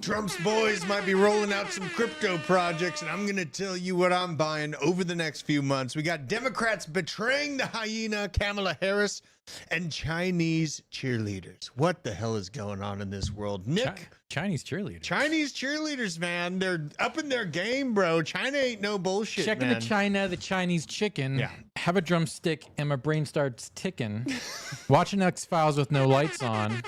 Trump's boys might be rolling out some crypto projects, and I'm going to tell you what I'm buying over the next few months. We got Democrats betraying the hyena, Kamala Harris, and Chinese cheerleaders. What the hell is going on in this world? Nick? Chinese cheerleaders. Chinese cheerleaders, man. They're up in their game, bro. China ain't no bullshit, Check into China, the Chinese chicken. Yeah. Have a drumstick, and my brain starts ticking. Watching X-Files with no lights on.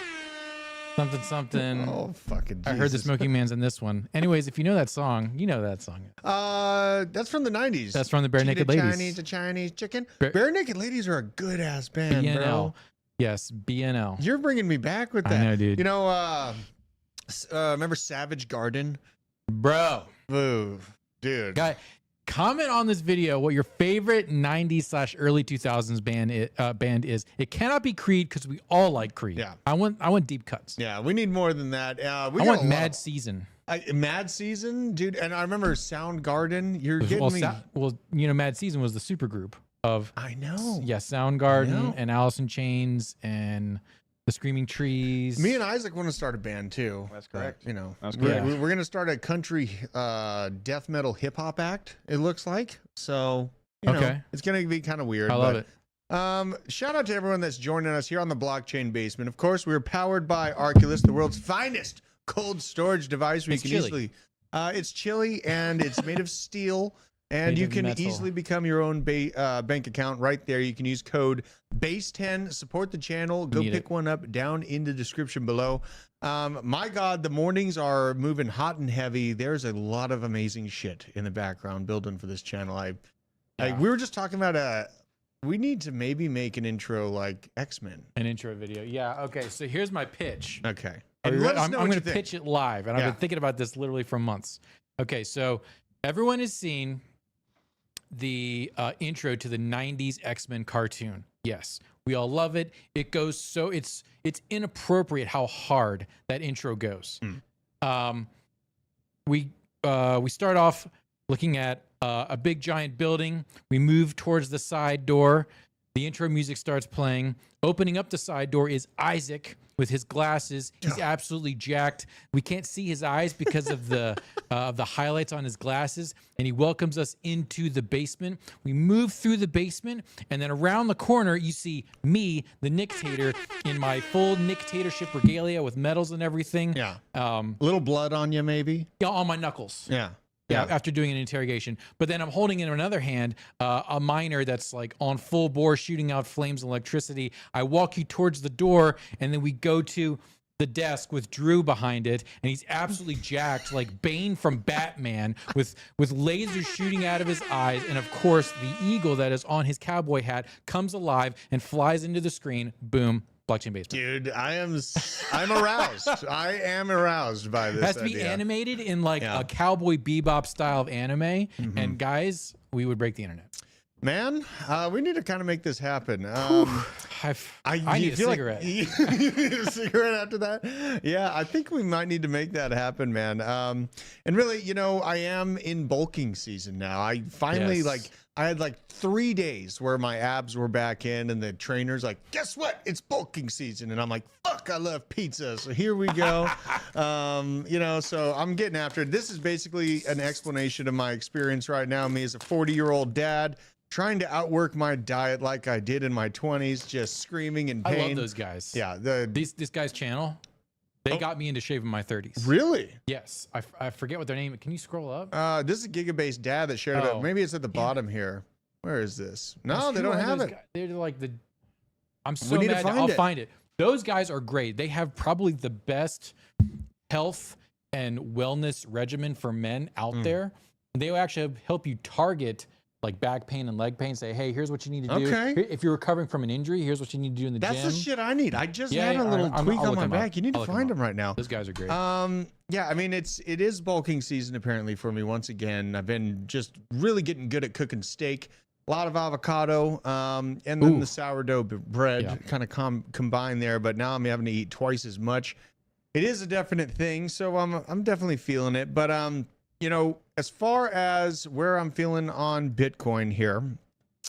Something. Oh, fucking Jesus. I heard the Smoking Man's in this one. Anyways, if you know that song, you know that song. That's from the 90s. That's from the Bare Naked Ladies. Chinese chicken. Bare Naked Ladies are a good ass band, BNL. bro. Yes, BNL. You're bringing me back with that. I know, dude. You know, remember Savage Garden? Bro. Ooh, dude. Guy, comment on this video what your favorite 90s/early 2000s band is. It cannot be Creed because we all like Creed. Yeah. I want deep cuts. Yeah, we need more than that. I want Mad Season. Mad Season, dude. And I remember Soundgarden. You're getting me. You know, Mad Season was the supergroup of. I know. Yeah, Soundgarden and Alice in Chains and the Screaming Trees. Me and Isaac want to start a band too. That's correct. You know, That's we're, correct. we're going to start a country death metal hip hop act. It looks like so. You know, it's going to be kind of weird. I love it. Shout out to everyone that's joining us here on the Blockchain Basement. Of course, we're powered by Arculus, the world's finest cold storage device. It's chilly. It's chilly and it's made of steel. And Made you of can metal. easily become your own bank account right there. You can use code BASE10, support the channel. Go pick one up down in the description below. My God, the mornings are moving hot and heavy. There's a lot of amazing shit in the background building for this channel. We were just talking about we need to maybe make an intro like X-Men. An intro video. Yeah. Okay. So here's my pitch. Okay. And let us I'm know going what to you think. pitch it live, and I've been thinking about this literally for months. Okay. So everyone has seen the intro to the 90s X-Men cartoon. Yes, we all love it. It goes so it's inappropriate how hard that intro goes. We start off looking at a big giant building. We move towards the side door. The intro music starts playing. Opening up the side door is Isaac with his glasses. He's absolutely jacked. We can't see his eyes because of the highlights on his glasses. And he welcomes us into the basement. We move through the basement, and then around the corner, you see me, the Nictator, in my full Nictatorship regalia with medals and everything. Yeah. A little blood on you, maybe. Yeah, on my knuckles. Yeah. Yeah, after doing an interrogation. But then I'm holding in another hand a miner that's like on full bore shooting out flames and electricity. I walk you towards the door, and then we go to the desk with Drew behind it, and he's absolutely jacked like Bane from Batman with lasers shooting out of his eyes. And of course, the eagle that is on his cowboy hat comes alive and flies into the screen. Boom. Blockchain Basement. Dude, I'm aroused. I am aroused by this. It has to be idea. animated in like a Cowboy Bebop style of anime. And guys, we would break the internet. Man, we need to kind of make this happen. I need a cigarette. You need a cigarette after that? Yeah, I think we might need to make that happen, man. And really, you know, I am in bulking season now. I finally I had like 3 days where my abs were back in, and the trainer's like, guess what? It's bulking season. And I'm like, fuck, I love pizza. So here we go. You know, so I'm getting after it. This is basically an explanation of my experience right now. Me as a 40-year-old dad, trying to outwork my diet like I did in my 20s, just screaming in pain. I love those guys. Yeah. This guy's channel, they got me into shape in my 30s. Really? Yes. I forget what their name is. Can you scroll up? This is a Gigabase dad that shared it up. Maybe it's at the bottom here. Where is this? No, they don't have it. They're like the... I'm so mad. I'll find it. Those guys are great. They have probably the best health and wellness regimen for men out there. They will actually help you target like back pain and leg pain. Say, hey, here's what you need to do. If you're recovering from an injury, here's what you need to do in the gym. That's the shit I need. I just had a little tweak on my back. You need to find them right now. Those guys are great. Yeah, I mean, it is bulking season apparently for me once again. I've been just really getting good at cooking steak. A lot of avocado, and then the sourdough bread kind of combined there. But now I'm having to eat twice as much. It is a definite thing, so I'm definitely feeling it. But you know, as far as where I'm feeling on Bitcoin here,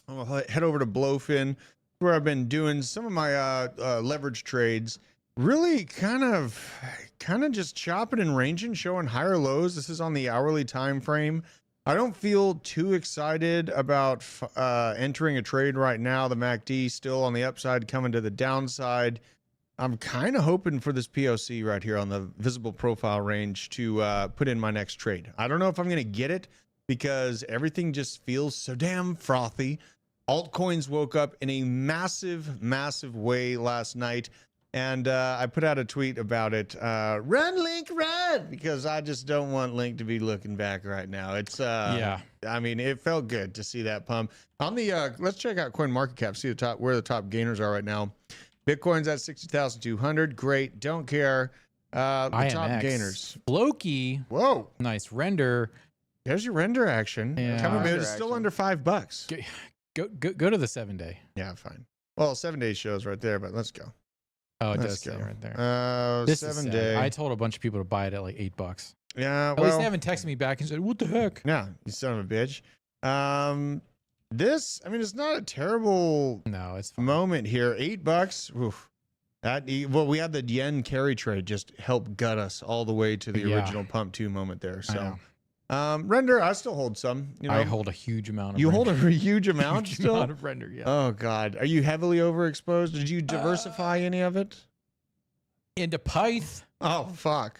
I'll head over to Blowfin, where I've been doing some of my leverage trades. really kind of just chopping and ranging, showing higher lows. This is on the hourly time frame. I don't feel too excited about entering a trade right now. The MACD still on the upside, coming to the downside. I'm kind of hoping for this POC right here on the visible profile range to put in my next trade. I don't know if I'm going to get it because everything just feels so damn frothy. Altcoins woke up in a massive, massive way last night. And I put out a tweet about it. Run, Link, run! Because I just don't want Link to be looking back right now. It's yeah. I mean, it felt good to see that pump. On the let's check out CoinMarketCap. See where the top gainers are right now. Bitcoin's at 60,200. Great. Don't care. The top gainers. Loki. Whoa. Nice render. There's your render action. Yeah. It's still under $5. Go to the 7-day. Yeah, fine. Well, 7-day shows right there, but let's go. Oh, it does say right there. This 7-day. I told a bunch of people to buy it at like $8. Yeah, at least they haven't texted me back and said, "What the heck?" Yeah, you son of a bitch. This, I mean, it's not a terrible it's moment here. $8. Oof. We had the yen carry trade just help gut us all the way to the original pump 2 moment there. So, render, I still hold some. You know, I hold a huge amount of. You hold a huge amount still. Amount of render, yeah. Oh God, are you heavily overexposed? Did you diversify any of it? Into Pyth. Oh fuck.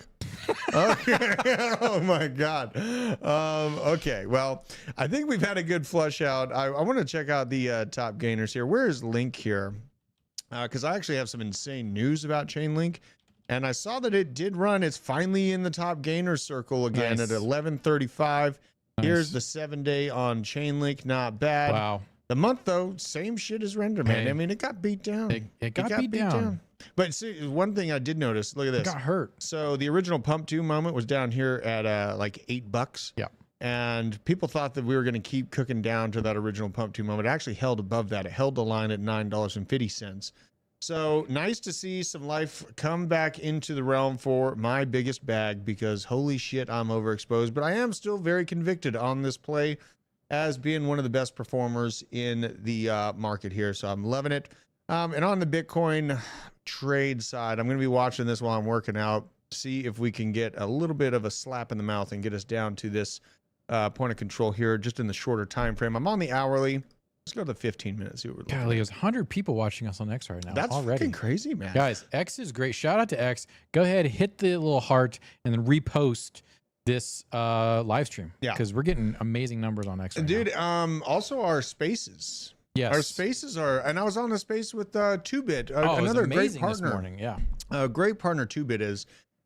Okay. Oh my God. Okay. Well, I think we've had a good flush out. I want to check out the top gainers here. Where is Link here? Because I actually have some insane news about Chainlink. And I saw that it did run. It's finally in the top gainer circle again at 1135. Here's the 7-day on Chainlink. Not bad. Wow. The month, though, same shit as render, man. I mean, it got beat down. It got beat down. But see, one thing I did notice, look at this. It got hurt. So the original pump 2 moment was down here at like $8. Yeah. And people thought that we were going to keep cooking down to that original pump 2 moment. It actually held above that. It held the line at $9.50. So nice to see some life come back into the realm for my biggest bag because holy shit, I'm overexposed. But I am still very convicted on this play as being one of the best performers in the market here. So I'm loving it. And on the Bitcoin trade side, I'm going to be watching this while I'm working out, see if we can get a little bit of a slap in the mouth and get us down to this point of control here just in the shorter time frame. I'm on the hourly. Let's go to the 15 minutes. See what we're looking at. There's 100 people watching us on X right now. That's already fucking crazy, man. Guys, X is great. Shout out to X. Go ahead, hit the little heart, and then repost this live stream. Yeah, because we're getting amazing numbers on X right now. Also our spaces. Yes, our spaces are, and I was on a space with 2bit, another great partner this morning. Yeah, a great partner. 2bit is.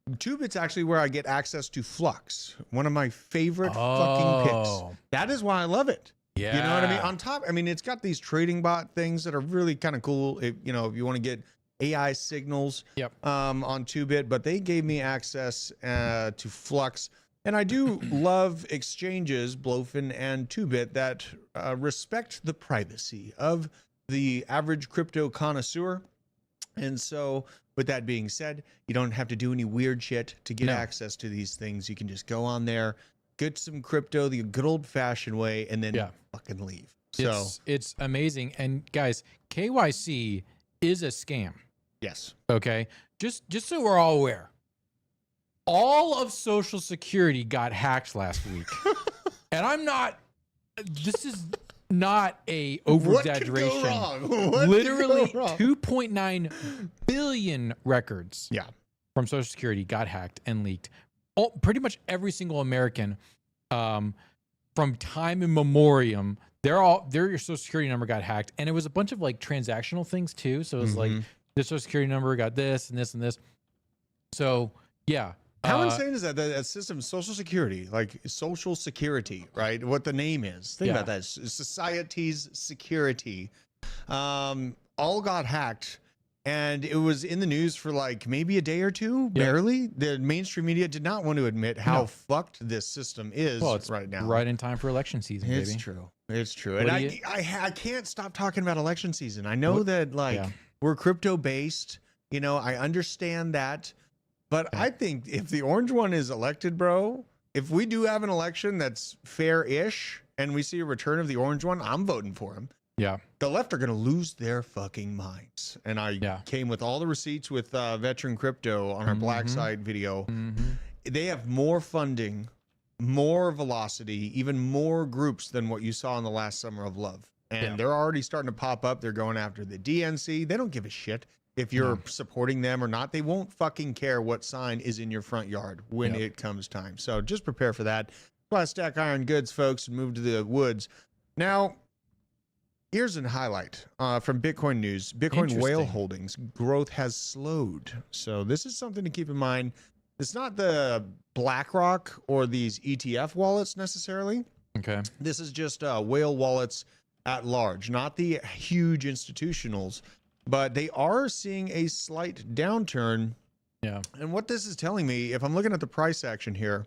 2bit's actually where I get access to Flux, one of my favorite fucking picks. That is why I love it. Yeah. You know what I mean? On top, I mean, it's got these trading bot things that are really kind of cool. If you want to get AI signals on 2bit, but they gave me access to Flux. And I do love exchanges, Blofin and 2bit, that respect the privacy of the average crypto connoisseur. And so with that being said, you don't have to do any weird shit to get access to these things. You can just go on there, get some crypto the good old fashioned way, and then fucking leave. So it's amazing. And guys, KYC is a scam. Yes. Okay. Just so we're all aware, all of Social Security got hacked last week. And I'm not, this is not a over exaggeration. Literally 2.9 billion records from Social Security got hacked and leaked. Pretty much every single American from time immemorial, their Social Security number got hacked, and it was a bunch of like transactional things too. So it was like this Social Security number got this and this and this. So yeah. How insane is that? That system, Social Security, like Social Security, right? What the name is. Think about that. Society's security, all got hacked. And it was in the news for like maybe a day or two, barely. The mainstream media did not want to admit how fucked this system is right now. Right in time for election season, baby. It's true. It's true. And I can't stop talking about election season. I know that like we're crypto based, I understand that. But I think if the orange one is elected, bro, if we do have an election that's fair-ish and we see a return of the orange one, I'm voting for him. Yeah. The left are going to lose their fucking minds. And I came with all the receipts with Veteran Crypto on our Black Side video. They have more funding, more velocity, even more groups than what you saw in the last Summer of Love. And they're already starting to pop up. They're going after the DNC. They don't give a shit if you're supporting them or not. They won't fucking care what sign is in your front yard when it comes time. So just prepare for that. That's why I stack iron goods, folks, and move to the woods. Now, here's a highlight from Bitcoin news. Bitcoin whale holdings growth has slowed. So this is something to keep in mind. It's not the BlackRock or these ETF wallets necessarily. Okay. This is just whale wallets at large, not the huge institutionals, but they are seeing a slight downturn. Yeah. And what this is telling me, if I'm looking at the price action here,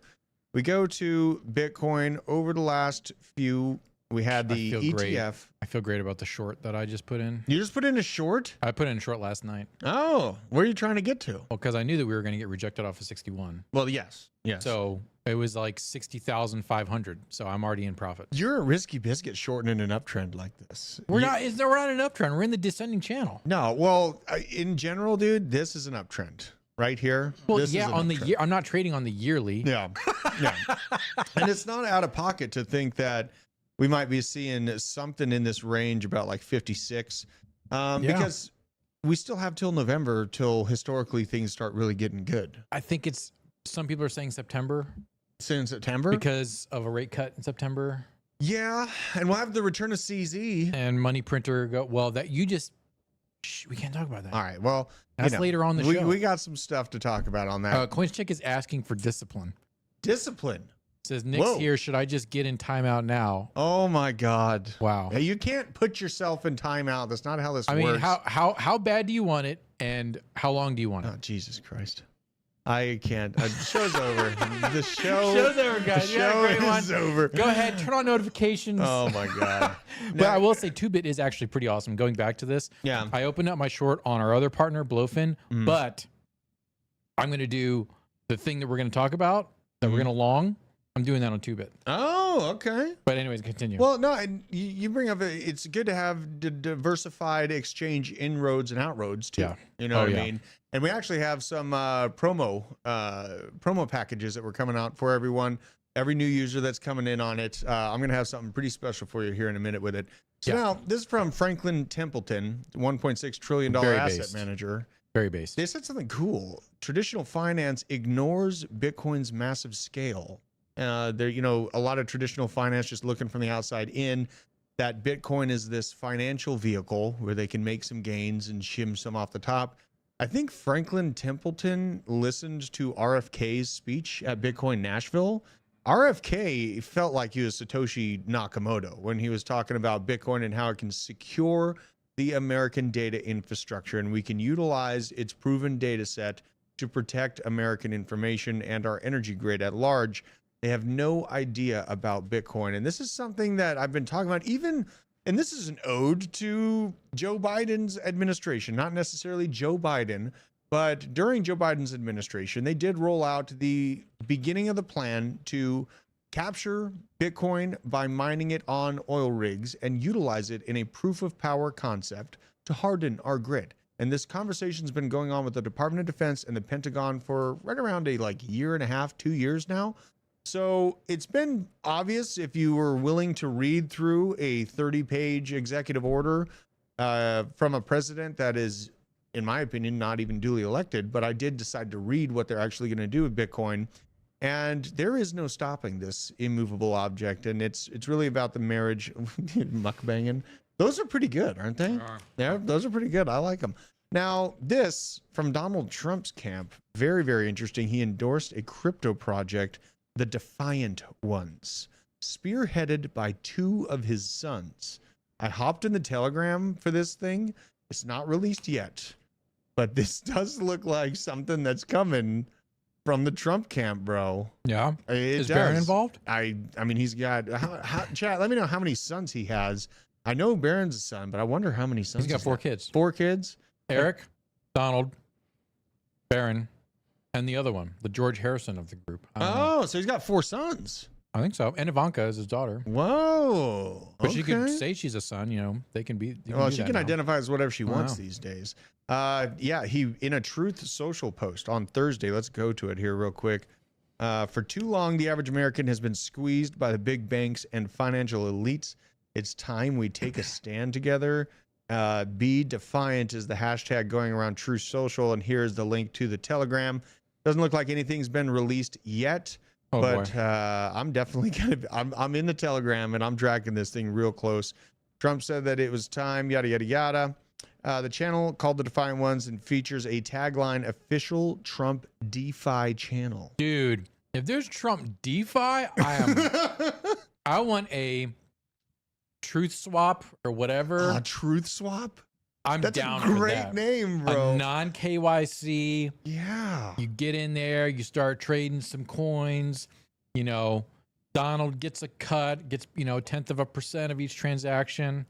we go to Bitcoin over the last few. We had the ETF. Great. I feel great about the short that I just put in. You just put in a short? I put in a short last night. Oh, where are you trying to get to? Well, because I knew that we were going to get rejected off of 61. Well, yes. So it was like 60,500. So I'm already in profit. You're a risky biscuit shorting in an uptrend like this. We're not an uptrend. We're in the descending channel. No, well, in general, dude, this is an uptrend. Right here. Well, on the year. I'm not trading on the yearly. Yeah. And it's not out of pocket to think that we might be seeing something in this range about like 56 because we still have till November till historically things start really getting good. I think some people are saying September. Since September? Because of a rate cut in September. Yeah. And we'll have the return of CZ. And money printer we can't talk about that. All right. Well, that's later on the show. We got some stuff to talk about on that. CoinCheck is asking for discipline. Discipline? Says Nick's here. Should I just get in timeout now? Oh my God! Wow. Hey, you can't put yourself in timeout. That's not how this works. I mean, how bad do you want it, and how long do you want it? Oh, Jesus Christ! I can't. The show's over. The show's over, guys. The show is over. Go ahead, turn on notifications. Oh my God! But I will say, 2Bit is actually pretty awesome. Going back to this, I opened up my short on our other partner, Blowfin, but I'm going to do the thing that we're going to talk about that we're going to long. I'm doing that on 2Bit. Oh, okay. But anyways, continue. Well, no, and you bring up, it's good to have diversified exchange inroads and outroads too. Yeah. You know what I mean? And we actually have some promo packages that were coming out for everyone. Every new user that's coming in on it. I'm going to have something pretty special for you here in a minute with it. So now, this is from Franklin Templeton, $1.6 trillion asset manager. Very based. They said something cool. Traditional finance ignores Bitcoin's massive scale. There, a lot of traditional finance just looking from the outside in, that Bitcoin is this financial vehicle where they can make some gains and shim some off the top. I think Franklin Templeton listened to RFK's speech at Bitcoin Nashville. RFK felt like he was Satoshi Nakamoto when he was talking about Bitcoin and how it can secure the American data infrastructure, and we can utilize its proven data set to protect American information and our energy grid at large. They have no idea about Bitcoin. And this is something that I've been talking about and this is an ode to Joe Biden's administration, not necessarily Joe Biden, but during Joe Biden's administration, they did roll out the beginning of the plan to capture Bitcoin by mining it on oil rigs and utilize it in a proof of power concept to harden our grid. And this conversation's been going on with the Department of Defense and the Pentagon for right around a year and a half, 2 years now. So it's been obvious if you were willing to read through a 30-page executive order from a president that is, in my opinion, not even duly elected, but I did decide to read what they're actually going to do with Bitcoin. And there is no stopping this immovable object. And it's really about the marriage, mukbanging. Those are pretty good, aren't they? Yeah, those are pretty good. I like them. Now, this from Donald Trump's camp, very, very interesting. He endorsed a crypto project, the Defiant Ones, spearheaded by 2 of his sons. I hopped in the Telegram for this thing. It's not released yet, but this does look like something that's coming from the Trump camp, bro. Yeah. Is Barron involved? I mean, he's got, chat, let me know how many sons he has. I know Barron's a son, but I wonder how many sons he's got. 4 kids. 4 kids? Eric, Donald, Barron, and the other one, the George Harrison of the group. Oh, so he's got 4 sons. I think so. And Ivanka is his daughter. Whoa. But she could say she's a son, you know, they can be. Well, she can identify as whatever she wants these days. Yeah, he, in a Truth Social post on Thursday, let's go to it here real quick. For too long, the average American has been squeezed by the big banks and financial elites. It's time we take a stand together. Be defiant is the hashtag going around Truth Social, and here's the link to the Telegram. Doesn't look like anything's been released yet, but I'm definitely I'm in the Telegram and I'm tracking this thing real close. Trump said that it was time, yada, yada, yada. The channel called The Defiant Ones and features a tagline, official Trump DeFi channel. Dude, if there's Trump DeFi, I want a Truth Swap or whatever. Truth Swap? That's down a great for that. name, bro. A non-KYC. Yeah. You get in there, you start trading some coins. You know, Donald gets a cut, gets, you know, 0.1% of each transaction.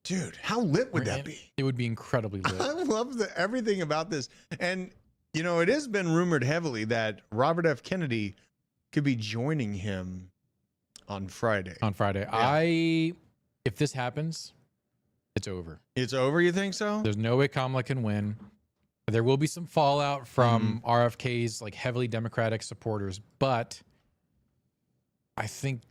Dude, how lit would that be? It would be incredibly lit. I love everything about this. And, you know, it has been rumored heavily that Robert F. Kennedy could be joining him on Friday. Yeah. If this happens, it's over. It's over, you think so? There's no way Kamala can win. There will be some fallout from RFK's like heavily Democratic supporters, but I think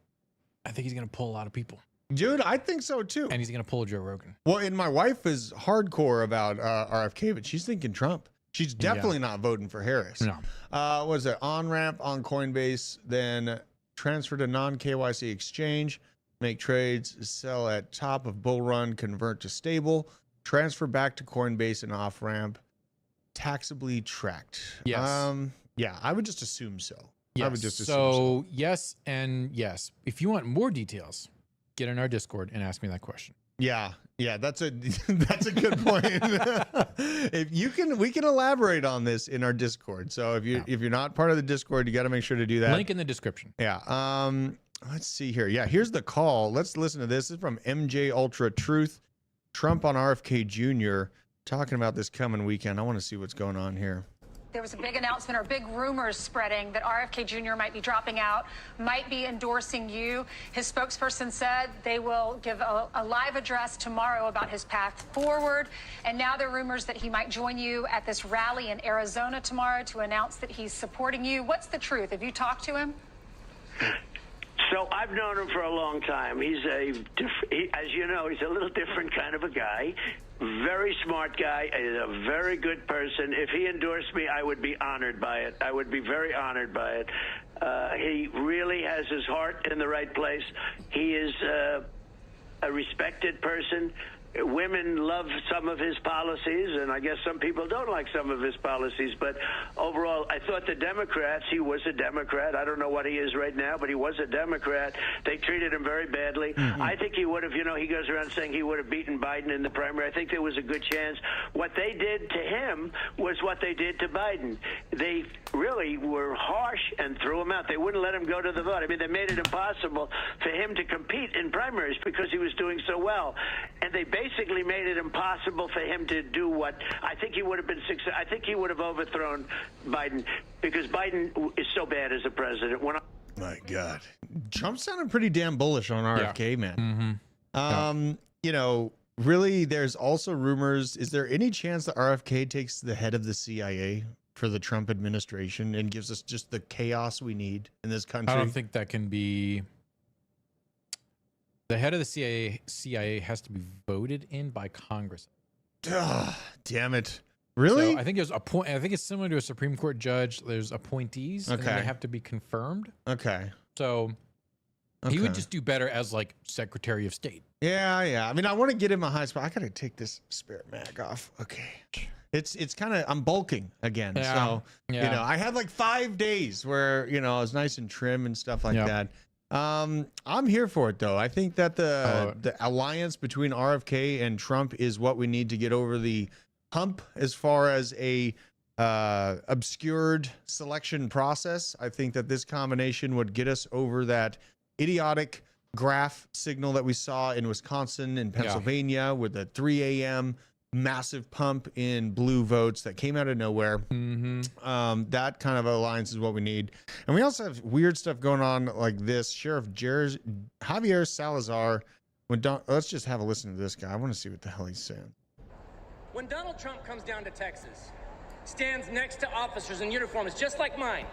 he's gonna pull a lot of people. Dude, I think so too. And he's gonna pull Joe Rogan. Well, and my wife is hardcore about RFK, but she's thinking Trump. She's definitely not voting for Harris. No. What is it? On-ramp on Coinbase, then transfer to non-KYC exchange, make trades, sell at top of bull run, convert to stable, transfer back to Coinbase and off-ramp, taxably tracked. Yes. Yeah, I would just assume so. Yes. I would just assume so. Yes and yes. If you want more details, get in our Discord and ask me that question. Yeah, that's a good point. We can elaborate on this in our Discord. So if you're not part of the Discord, you got to make sure to do that. Link in the description. Yeah. Let's see here. Yeah, here's the call. Let's listen to this. This is from MJ Ultra Truth. Trump on RFK Jr. talking about this coming weekend. I want to see what's going on here. There was a big announcement or big rumors spreading that RFK Jr. might be dropping out, might be endorsing you. His spokesperson said they will give a live address tomorrow about his path forward. And now there are rumors that he might join you at this rally in Arizona tomorrow to announce that he's supporting you. What's the truth? Have you talked to him? So I've known him for a long time. He's as you know, he's a little different kind of a guy. Very smart guy. He's a very good person. If he endorsed me, I would be honored by it. I would be very honored by it. He really has his heart in the right place. He is a respected person. Women love some of his policies, and I guess some people don't like some of his policies. But overall, I thought the Democrats, he was a Democrat. I don't know what he is right now, but he was a Democrat. They treated him very badly. I think he would have, you know, he goes around saying he would have beaten Biden in the primary. I think there was a good chance. What they did to him was what they did to Biden. They really were harsh and threw him out. They wouldn't let him go to the vote. I mean, they made it impossible for him to compete in primaries because he was doing so well. And they basically made it impossible for him to do what I think he would have been successful. I think he would have overthrown Biden because Biden is so bad as a president. My God, Trump sounded pretty damn bullish on RFK, man. You know, really, there's also rumors. Is there any chance that RFK takes the head of the CIA for the Trump administration and gives us just the chaos we need in this country? I don't think that can be. The head of the CIA has to be voted in by Congress. Damn it. Really? So I think there's I think it's similar to a Supreme Court judge. There's appointees, and then they have to be confirmed. Okay. So he would just do better as like Secretary of State. Yeah. I mean, I want to get him a high spot. I gotta take this spirit mag off. Okay. It's kind of, I'm bulking again. So you know, I had like 5 days where, you know, I was nice and trim and stuff like that. I'm here for it though. I think that the alliance between RFK and Trump is what we need to get over the hump as far as a obscured selection process. I think that this combination would get us over that idiotic graph signal that we saw in Wisconsin and Pennsylvania with the 3 a.m. massive pump in blue votes that came out of nowhere. That kind of alliance is what we need. And we also have weird stuff going on like this. Sheriff Javier Salazar. Let's just have a listen to this guy. I want to see what the hell he's saying. When Donald Trump comes down to Texas, stands next to officers in uniforms just like mine,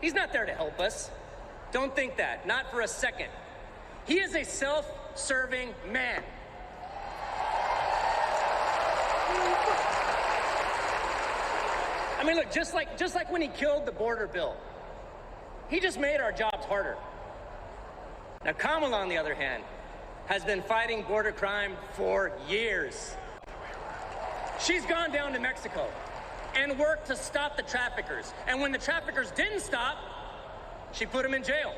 he's not there to help us. Don't think that. Not for a second. He is a self-serving man. I mean, look, just like when he killed the border bill, he just made our jobs harder. Now, Kamala, on the other hand, has been fighting border crime for years. She's gone down to Mexico and worked to stop the traffickers. And when the traffickers didn't stop, she put them in jail.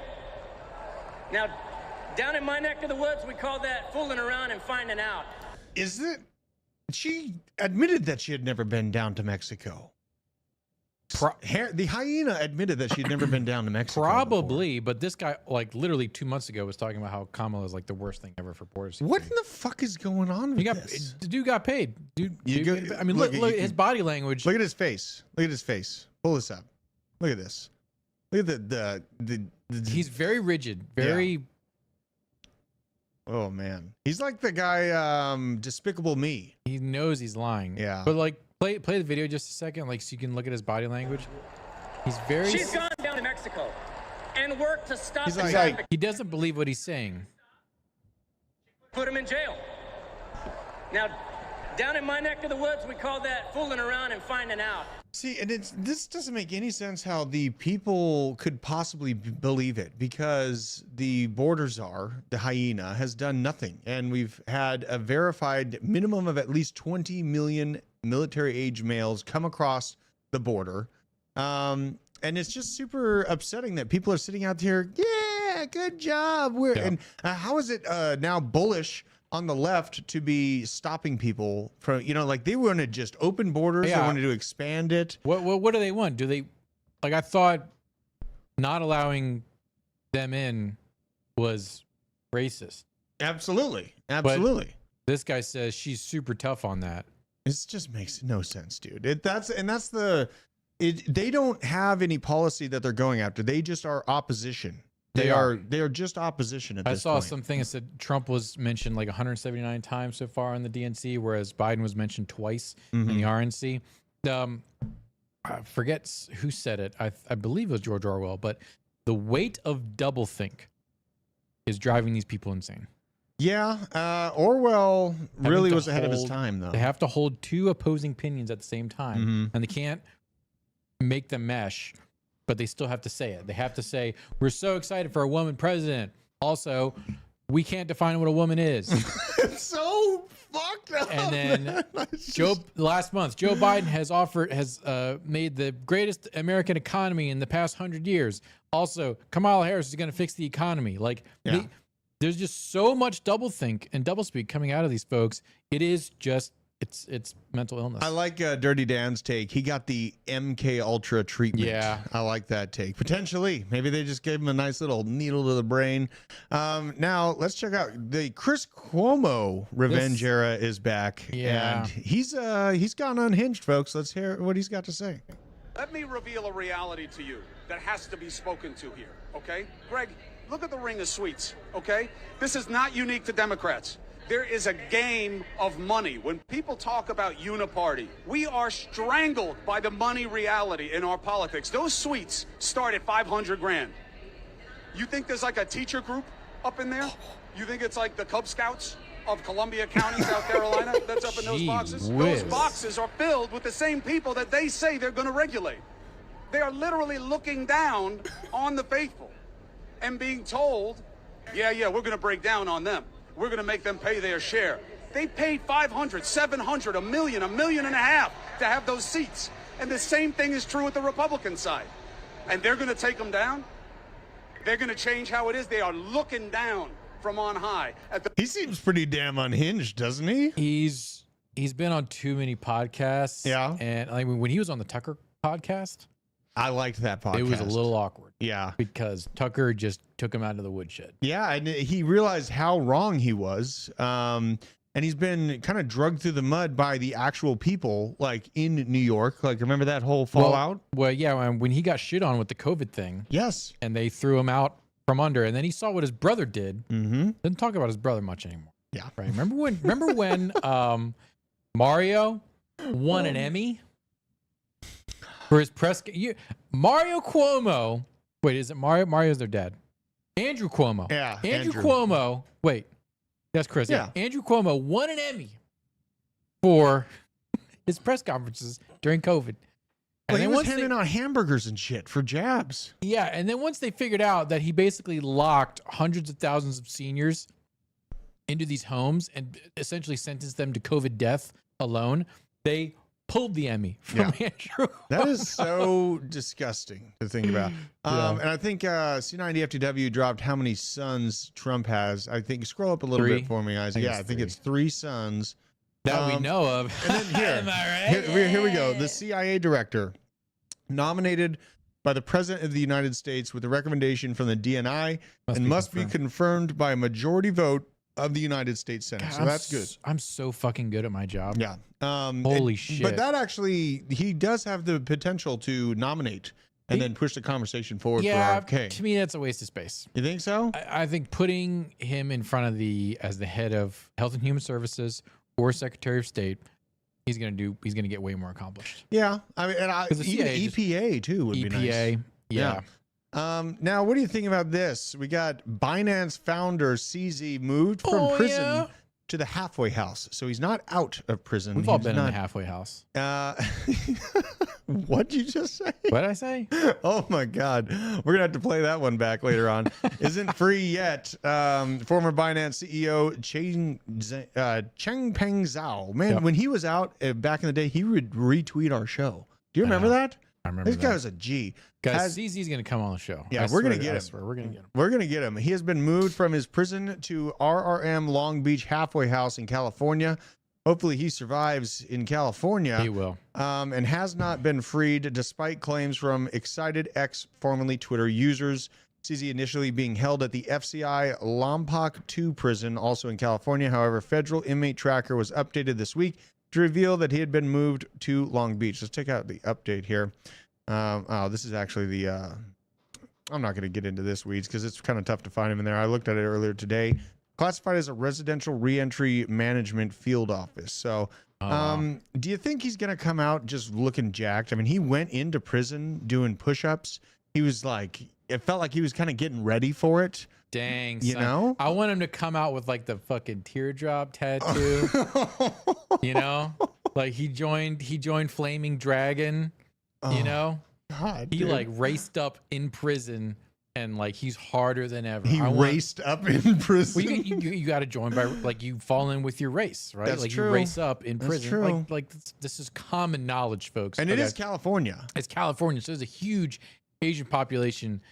Now, down in my neck of the woods, we call that fooling around and finding out. Is it? She admitted that she had never been down to Mexico. The hyena admitted that she'd never been down to Mexico. Probably, but this guy, like literally 2 months ago, was talking about how Kamala is like the worst thing ever for border security. What in the fuck is going on with this? The dude got paid. I mean, look his body language. Look at his face. Look at his face. Pull this up. Look at this. Look at the He's very rigid. Very. Yeah. Oh man, he's like the guy, Despicable Me. He knows he's lying. Yeah. But like, play the video just a second, like so you can look at his body language. He's very. She's gone down to Mexico and worked to stop the like, traffic. He doesn't believe what he's saying. Put him in jail. Now, down in my neck of the woods, we call that fooling around and finding out. See, and this doesn't make any sense how the people could possibly believe it, because the border czar, the hyena, has done nothing. And we've had a verified minimum of at least 20 million military-age males come across the border. And it's just super upsetting that people are sitting out here, yeah, good job. And how is it now bullish on the left to be stopping people from, like they want to just open borders. They wanted to expand it. What do they want? Do they, like, I thought not allowing them in was racist. Absolutely. But this guy says she's super tough on that. It just makes no sense, dude. They don't have any policy that they're going after. They just are opposition. They are just opposition at this point. I saw something that said Trump was mentioned like 179 times so far in the DNC, whereas Biden was mentioned twice in the RNC. I forget who said it. I believe it was George Orwell, but the weight of doublethink is driving these people insane. Yeah, Orwell really was ahead of his time, though. They have to hold two opposing opinions at the same time, and they can't make them mesh. But they still have to say it. They have to say, we're so excited for a woman president. Also, we can't define what a woman is. It's so fucked up. And then last month, Joe Biden has made the greatest American economy in the past 100 years. Also, Kamala Harris is going to fix the economy. Like, there's just so much doublethink and doublespeak coming out of these folks. It is just... It's mental illness. I like Dirty Dan's take. He got the MK Ultra treatment. Yeah. I like that take. Potentially. Maybe they just gave him a nice little needle to the brain. Now, let's check out the Chris Cuomo revenge era is back. Yeah. And he's gone unhinged, folks. Let's hear what he's got to say. Let me reveal a reality to you that has to be spoken to here, okay? Greg, look at the ring of sweets, okay? This is not unique to Democrats. There is a game of money. When people talk about uniparty, we are strangled by the money reality in our politics. Those suites start at 500 grand. You think there's like a teacher group up in there? You think it's like the Cub Scouts of Columbia County, South Carolina, that's up in those boxes? Those boxes are filled with the same people that they say they're going to regulate. They are literally looking down on the faithful and being told, yeah, we're going to break down on them. We're going to make them pay their share. They paid $500, $700, $1 million, $1.5 million to have those seats. And the same thing is true with the Republican side. And they're going to take them down. They're going to change how it is. They are looking down from on high. He seems pretty damn unhinged, doesn't he? He's been on too many podcasts. Yeah. And I mean, when he was on the Tucker podcast, I liked that podcast. it was a little awkward. Yeah. Because Tucker just took him out of the woodshed. Yeah, and he realized how wrong he was. and he's been kind of drugged through the mud by the actual people, like in New York. Like, remember that whole fallout? Well, yeah, when he got shit on with the COVID thing. Yes. And they threw him out from under, and then he saw what his brother did. Mm-hmm. Didn't talk about his brother much anymore. Yeah. Right. Remember when Mario won an Emmy for his press? Mario Cuomo. Wait, is it Mario? Mario's their dad. Andrew Cuomo. Yeah. Andrew Cuomo. Wait, that's Chris. Yeah. Andrew Cuomo won an Emmy for his press conferences during COVID. Well, he was handing out hamburgers and shit for jabs. Yeah, and then once they figured out that he basically locked hundreds of thousands of seniors into these homes and essentially sentenced them to COVID death alone, they pulled the Emmy from Andrew. That is so disgusting to think about. And I think C90FTW dropped how many sons Trump has. I think scroll up a little bit for me, Isaac. I think it's 3 sons. That we know of. And then here, Am I right? here we go. The CIA director nominated by the President of the United States with a recommendation from the DNI must be confirmed by a majority vote of the United States Senate. God, so that's good. I'm so fucking good at my job. Yeah. Holy shit. But that actually, he does have the potential to nominate and then push the conversation forward for RFK. To me, that's a waste of space. You think so? I think putting him in front of as the head of Health and Human Services or Secretary of State, he's gonna get way more accomplished. Yeah. I mean, and even EPA too would be nice. EPA, yeah. Now, what do you think about this? We got Binance founder CZ moved from prison to the halfway house. So he's not out of prison. We've all been in the halfway house. What'd you just say? What did I say? Oh my God. We're going to have to play that one back later on. Isn't free yet. Former Binance CEO Changpeng Zhao. Man, when he was out back in the day, he would retweet our show. Do you remember that? I remember this guy was a G. Guys, CZ's going to come on the show. Yeah, we're going to get him. We're going to get him. We're going to get him. He has been moved from his prison to RRM Long Beach halfway house in California. Hopefully he survives in California. He will. And has not been freed despite claims from excited X, formerly Twitter users. CZ initially being held at the FCI Lompoc 2 prison, also in California. However, federal inmate tracker was updated this week to reveal that he had been moved to Long Beach. Let's check out the update here. This is actually the, I'm not going to get into this weeds because it's kind of tough to find him in there. I looked at it earlier today. Classified as a residential reentry management field office. So, do you think he's going to come out just looking jacked? I mean, he went into prison doing push-ups. He was like, it felt like he was kind of getting ready for it. Dang, you know? I want him to come out with like the fucking teardrop tattoo. You know? Like he joined Flaming Dragon, you know? God, he dude. like raced up in prison and like he's harder than ever. He raced up in prison. Well, you got to join by like you fall in with your race, right? That's like true. you race up in That's prison. true. Like this is common knowledge, folks. And it is California. It's California, so there's a huge Asian population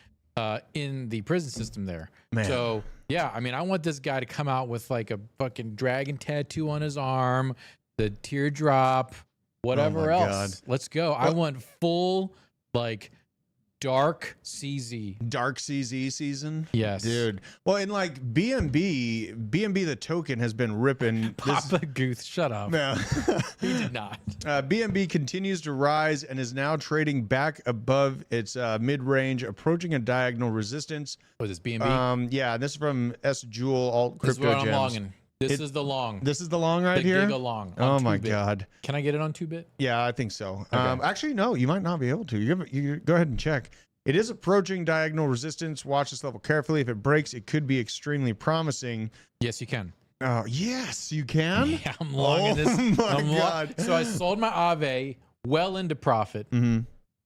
in the prison system there. Man. So yeah, I mean, I want this guy to come out with like a fucking dragon tattoo on his arm, the teardrop, whatever else. God. Let's go. I want full like dark CZ. Dark CZ season? Yes. Dude. Well, and like BNB the token has been ripping. Papa Guth, shut up. No. He did not. BNB continues to rise and is now trading back above its mid-range, approaching a diagonal resistance. Oh, this BNB? Yeah, this is from S Jewel Alt This is Crypto what I'm Gems. longing. This is the long. This is the long right the here? Giga long. Oh on my 2-bit. God. Can I get it on 2-bit? Yeah, I think so. Okay. Actually, no, you might not be able to. You go ahead and check. It is approaching diagonal resistance. Watch this level carefully. If it breaks, it could be extremely promising. Yes, you can. Oh, yes, you can? Yeah, I'm long in this. Oh my God. So I sold my Aave well into profit. Mm-hmm.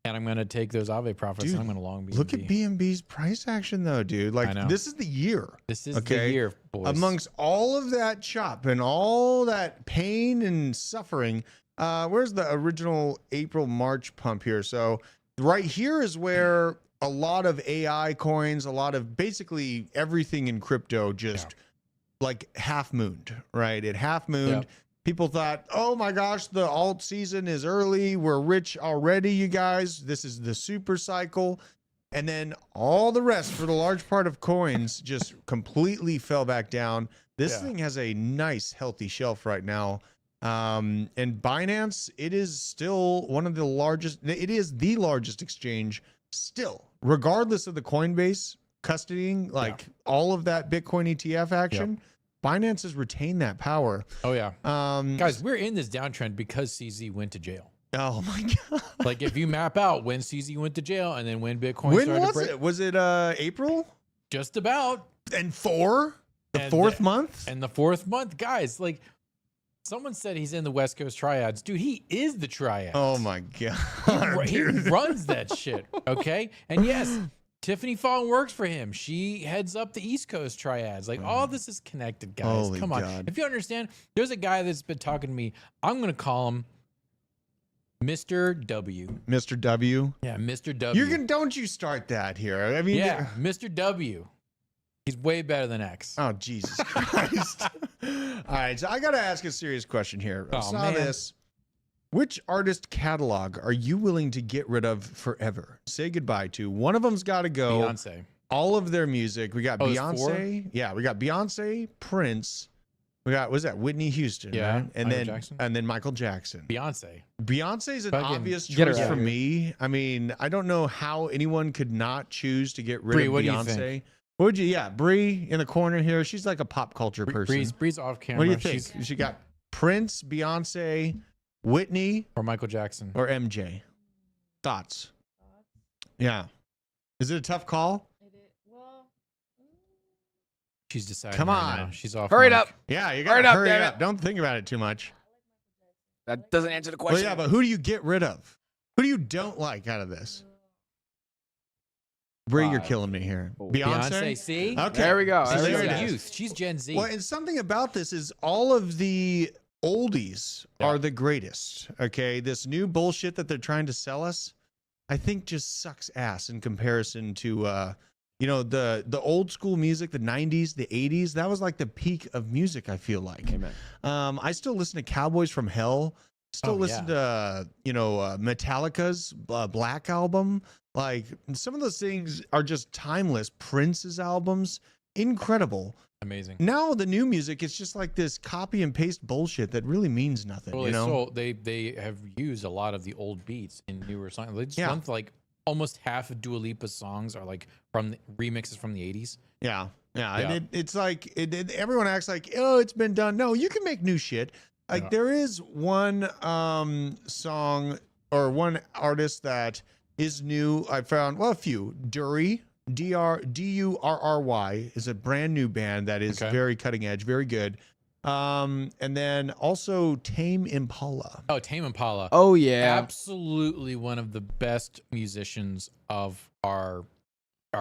And I'm going to take those Aave profits Dude, and I'm going to long BNB. Look at BNB's price action, though, dude. Like, this is the year. This is the year, boys. Amongst all of that chop and all that pain and suffering, where's the original April-March pump here? So right here is where a lot of AI coins, a lot of basically everything in crypto just like half-mooned, right? It half-mooned. Yeah. People thought, oh my gosh, the alt season is early. We're rich already, you guys. This is the super cycle. And then all the rest for the large part of coins just completely fell back down. This thing has a nice, healthy shelf right now. And Binance, it is still one of the largest. It is the largest exchange still, regardless of the Coinbase custodying, like all of that Bitcoin ETF action. Binance has retained that power. Oh yeah. Guys, we're in this downtrend because CZ went to jail. Oh my God. Like if you map out when CZ went to jail and then when Bitcoin When started was to break, it? Was it April? just about. And the And fourth month? And the fourth month, guys, like someone said he's in the West Coast Triads. Dude, he is the Triads. Oh my God. He runs that shit. Okay. And yes, Tiffany Fong works for him. She heads up the East Coast Triads. Like all this is connected, guys. Holy Come on. God. If you understand, there's a guy that's been talking to me. I'm going to call him Mr. W. Mr. W. Yeah, Mr. W. Don't you start that here. I mean, Yeah, Mr. W. He's way better than X. Oh, Jesus Christ. All right, so I got to ask a serious question here. I Oh, saw man. this. Which artist catalog are you willing to get rid of forever? Say goodbye to. One of them's got to go. Beyonce. All of their music. We got there's Beyonce. Yeah, we got Beyonce, Prince. We got, what's that? Whitney Houston. Yeah, Right? And Michael then Jackson. and then Michael Jackson. Beyonce. Beyonce's an Fucking obvious get her choice out for of here. me. I mean, I don't know how anyone could not choose to get rid Bree, of what do you Beyonce. think? What would you? Yeah, Bree in the corner here. She's like a pop culture person. Bree's off camera. What do you think? She's- She got Prince, Beyonce, Whitney, or Michael Jackson. or MJ. Thoughts? Yeah. Is it a tough call? She's deciding. Come right on. now. She's off. Hurry it mic. up. Yeah, you Hurry got to up, hurry damn up. it. Don't think about it too much. That doesn't answer the Well, question. yeah, but who do you get rid of? Who do you don't like out of this? Bree, you're killing me here. Beyonce. See. Okay. There we go. So There we She's there go. it is. youth. She's Gen Z. Well, and something about this is all of the oldies are the greatest. Okay, this new bullshit that they're trying to sell us, I think, just sucks ass in comparison to, you know, the old school music, the '90s, the '80s. That was like the peak of music. I feel like. Amen. I still listen to Cowboys from Hell. Still Oh, listen to Metallica's Black album. Like some of those things are just timeless. Prince's albums, incredible. Amazing. Now the new music is just like this copy and paste bullshit that really means nothing. Well, You know? they have used a lot of the old beats in newer songs. They just Yeah. went like almost half of Dua Lipa's songs are like from the remixes from the 80s. Yeah. Yeah. And it's like everyone acts like, oh, it's been done. No, you can make new shit. Like there is one song or one artist that is new. I found a few. Durry, Durry is a brand new band that is Okay. very cutting edge, very good. And then also Tame Impala. Oh, Tame Impala. Oh yeah. Absolutely one of the best musicians of our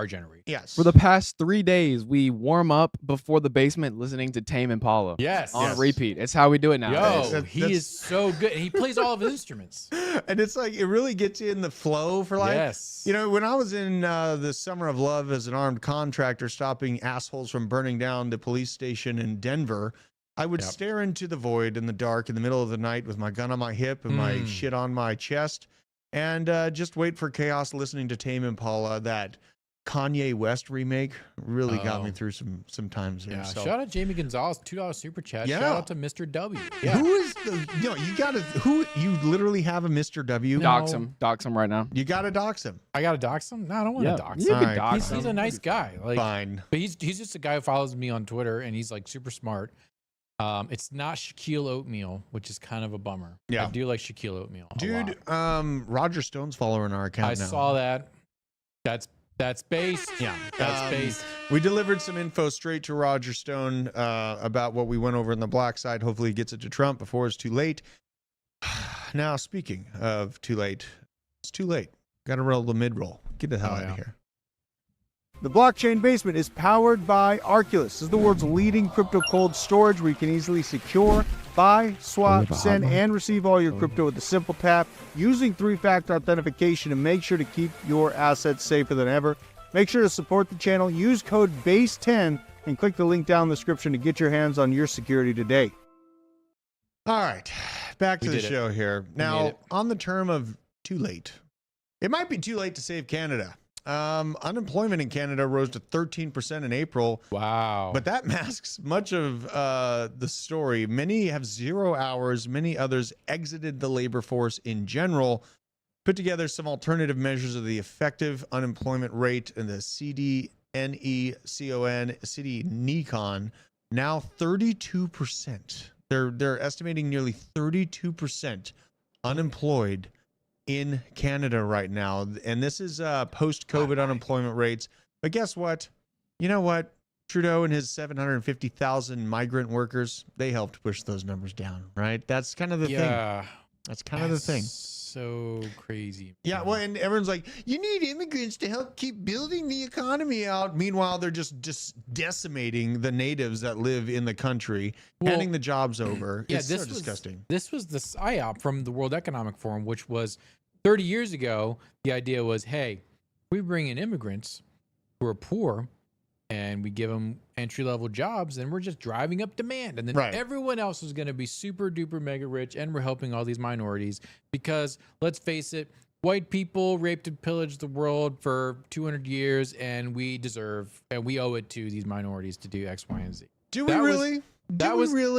generation. Yes. For the past 3 days, we warm up before the basement listening to Tame Impala. Yes. On Yes. repeat. It's how we do it now. Yo, That's- he is so good. And he plays all of his instruments. And it's like it really gets you in the flow for like Yes. you know, when I was in the summer of love as an armed contractor stopping assholes from burning down the police station in Denver, I would Yep. stare into the void in the dark in the middle of the night with my gun on my hip and my shit on my chest and just wait for chaos listening to Tame Impala. That Kanye West remake really got me through some times there. Yeah. So. Shout out Jamie Gonzalez, $2 super chat. Yeah. Shout out to Mr. W. Yeah. Who is the you literally have a Mr. W? No. Dox him. Dox him right now. You gotta dox him. I gotta dox him? No, I don't want to dox You him. can Alright. dox He's him. a nice guy. Like, Fine. but he's just a guy who follows me on Twitter and he's like super smart. It's not Shaquille Oatmeal, which is kind of a bummer. Yeah. I do like Shaquille Oatmeal. a Dude, lot. Roger Stone's following our account I now. saw that. That's based. Yeah. That's based. We delivered some info straight to Roger Stone about what we went over in the black side. Hopefully he gets it to Trump before it's too late. Now, speaking of too late, it's too late. Got to roll the mid-roll. Get the hell out of here. The Blockchain Basement is powered by Arculus. This is the world's leading crypto cold storage where you can easily secure, buy, swap, send, and receive all your crypto with a simple tap using 3-factor authentication to make sure to keep your assets safer than ever. Make sure to support the channel. Use code BASE10 and click the link down in the description to get your hands on your security today. All right, back to the did it. show here. made Now, it. on the term of too late, it might be too late to save Canada. Unemployment in Canada rose to 13% in April. Wow. But that masks much of the story. Many have 0 hours. Many others exited the labor force in general. Put together some alternative measures of the effective unemployment rate and the CDNECON, now 32%. They're estimating nearly 32% unemployed in Canada right now. And this is post-COVID unemployment rates. But guess what? You know what? Trudeau and his 750,000 migrant workers, they helped push those numbers down, right? That's kind of the thing. That's kind of the thing. So crazy. Yeah, well, and everyone's like, you need immigrants to help keep building the economy out. Meanwhile, they're just decimating the natives that live in the country, handing the jobs over. Yeah, it's so disgusting. This was the PSYOP from the World Economic Forum, which was 30 years ago. The idea was, hey, we bring in immigrants who are poor and we give them entry-level jobs, and we're just driving up demand. And then everyone else is going to be super duper mega rich, and we're helping all these minorities because, let's face it, white people raped and pillaged the world for 200 years, and we owe it to these minorities to do X, Y, and Z. Do we really?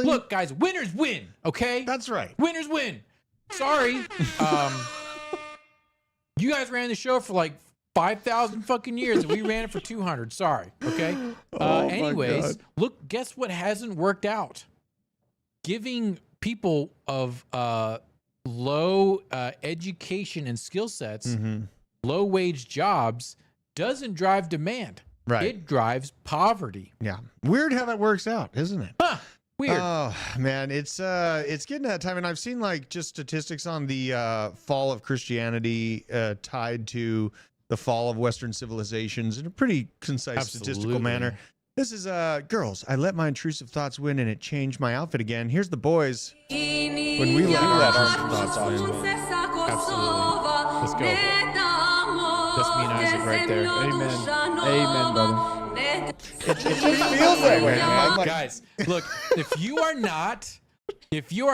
Look, guys, winners win, okay? That's right. Winners win. Sorry. You guys ran the show for like 5,000 fucking years, and we ran it for 200. Sorry. Okay. Anyways, look, guess what hasn't worked out? Giving people of low education and skill sets, low wage jobs doesn't drive demand. Right. It drives poverty. Yeah. Weird how that works out, isn't it? Huh. Weird. Oh man, it's getting that time, and I've seen like just statistics on the fall of Christianity tied to the fall of Western civilizations in a pretty concise statistical manner. This is girls. I let my intrusive thoughts win, and it changed my outfit again. Here's the boys. When we let our intrusive thoughts win. Absolutely. Let's go. That's me and Isaac right there. Amen. Amen, brother. It just feels that way, man. Like, guys, look, if you are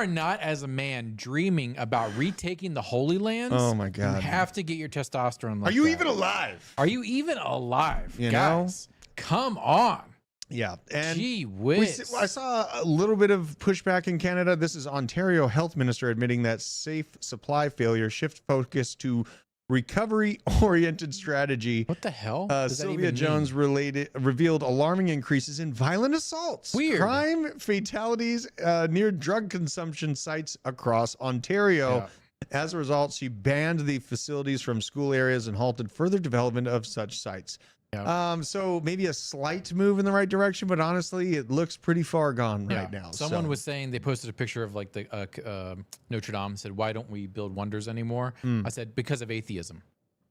not as a man dreaming about retaking the Holy Lands, oh my God, you have to get your testosterone. Are you even alive? Are you even alive? You guys, come on. Yeah, and gee whiz. I saw a little bit of pushback in Canada. This is Ontario Health Minister admitting that safe supply failure shift focus to recovery-oriented strategy. What the hell? Sylvia Jones revealed alarming increases in violent assaults, crime, fatalities near drug consumption sites across Ontario. Yeah. As a result, she banned the facilities from school areas and halted further development of such sites. Yeah. So maybe a slight move in the right direction, but honestly, it looks pretty far gone right now. Someone was saying, they posted a picture of like the Notre Dame, said, why don't we build wonders anymore? I said, because of atheism.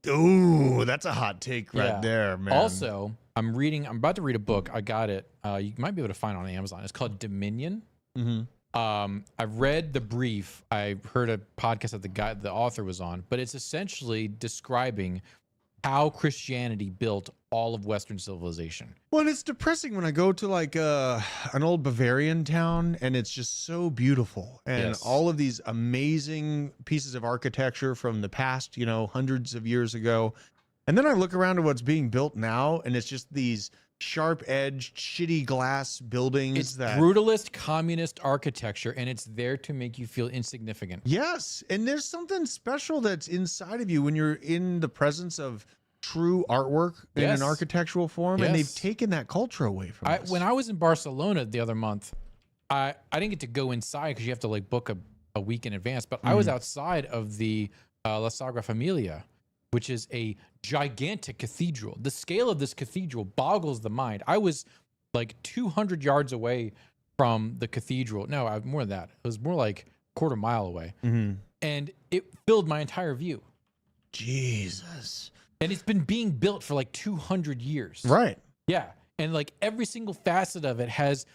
Ooh, that's a hot take right there, man. Also, I'm about to read a book. I got it. You might be able to find it on Amazon. It's called Dominion. I've read the brief. I heard a podcast that the author was on, but it's essentially describing how Christianity built all of Western civilization. Well, and it's depressing when I go to like an old Bavarian town, and it's just so beautiful, and all of these amazing pieces of architecture from the past, hundreds of years ago. And then I look around at what's being built now, and it's just these sharp-edged, shitty glass buildings. It's brutalist communist architecture, and it's there to make you feel insignificant. Yes, and there's something special that's inside of you when you're in the presence of true artwork in an architectural form, and they've taken that culture away from us. When I was in Barcelona the other month, I didn't get to go inside because you have to like book a week in advance, but I was outside of the La Sagrada Familia, which is a gigantic cathedral. The scale of this cathedral boggles the mind. I was like 200 yards away from the cathedral. No, more than that. It was more like a quarter mile away. And it filled my entire view. Jesus. And it's been being built for like 200 years. Right. Yeah. And like every single facet of it has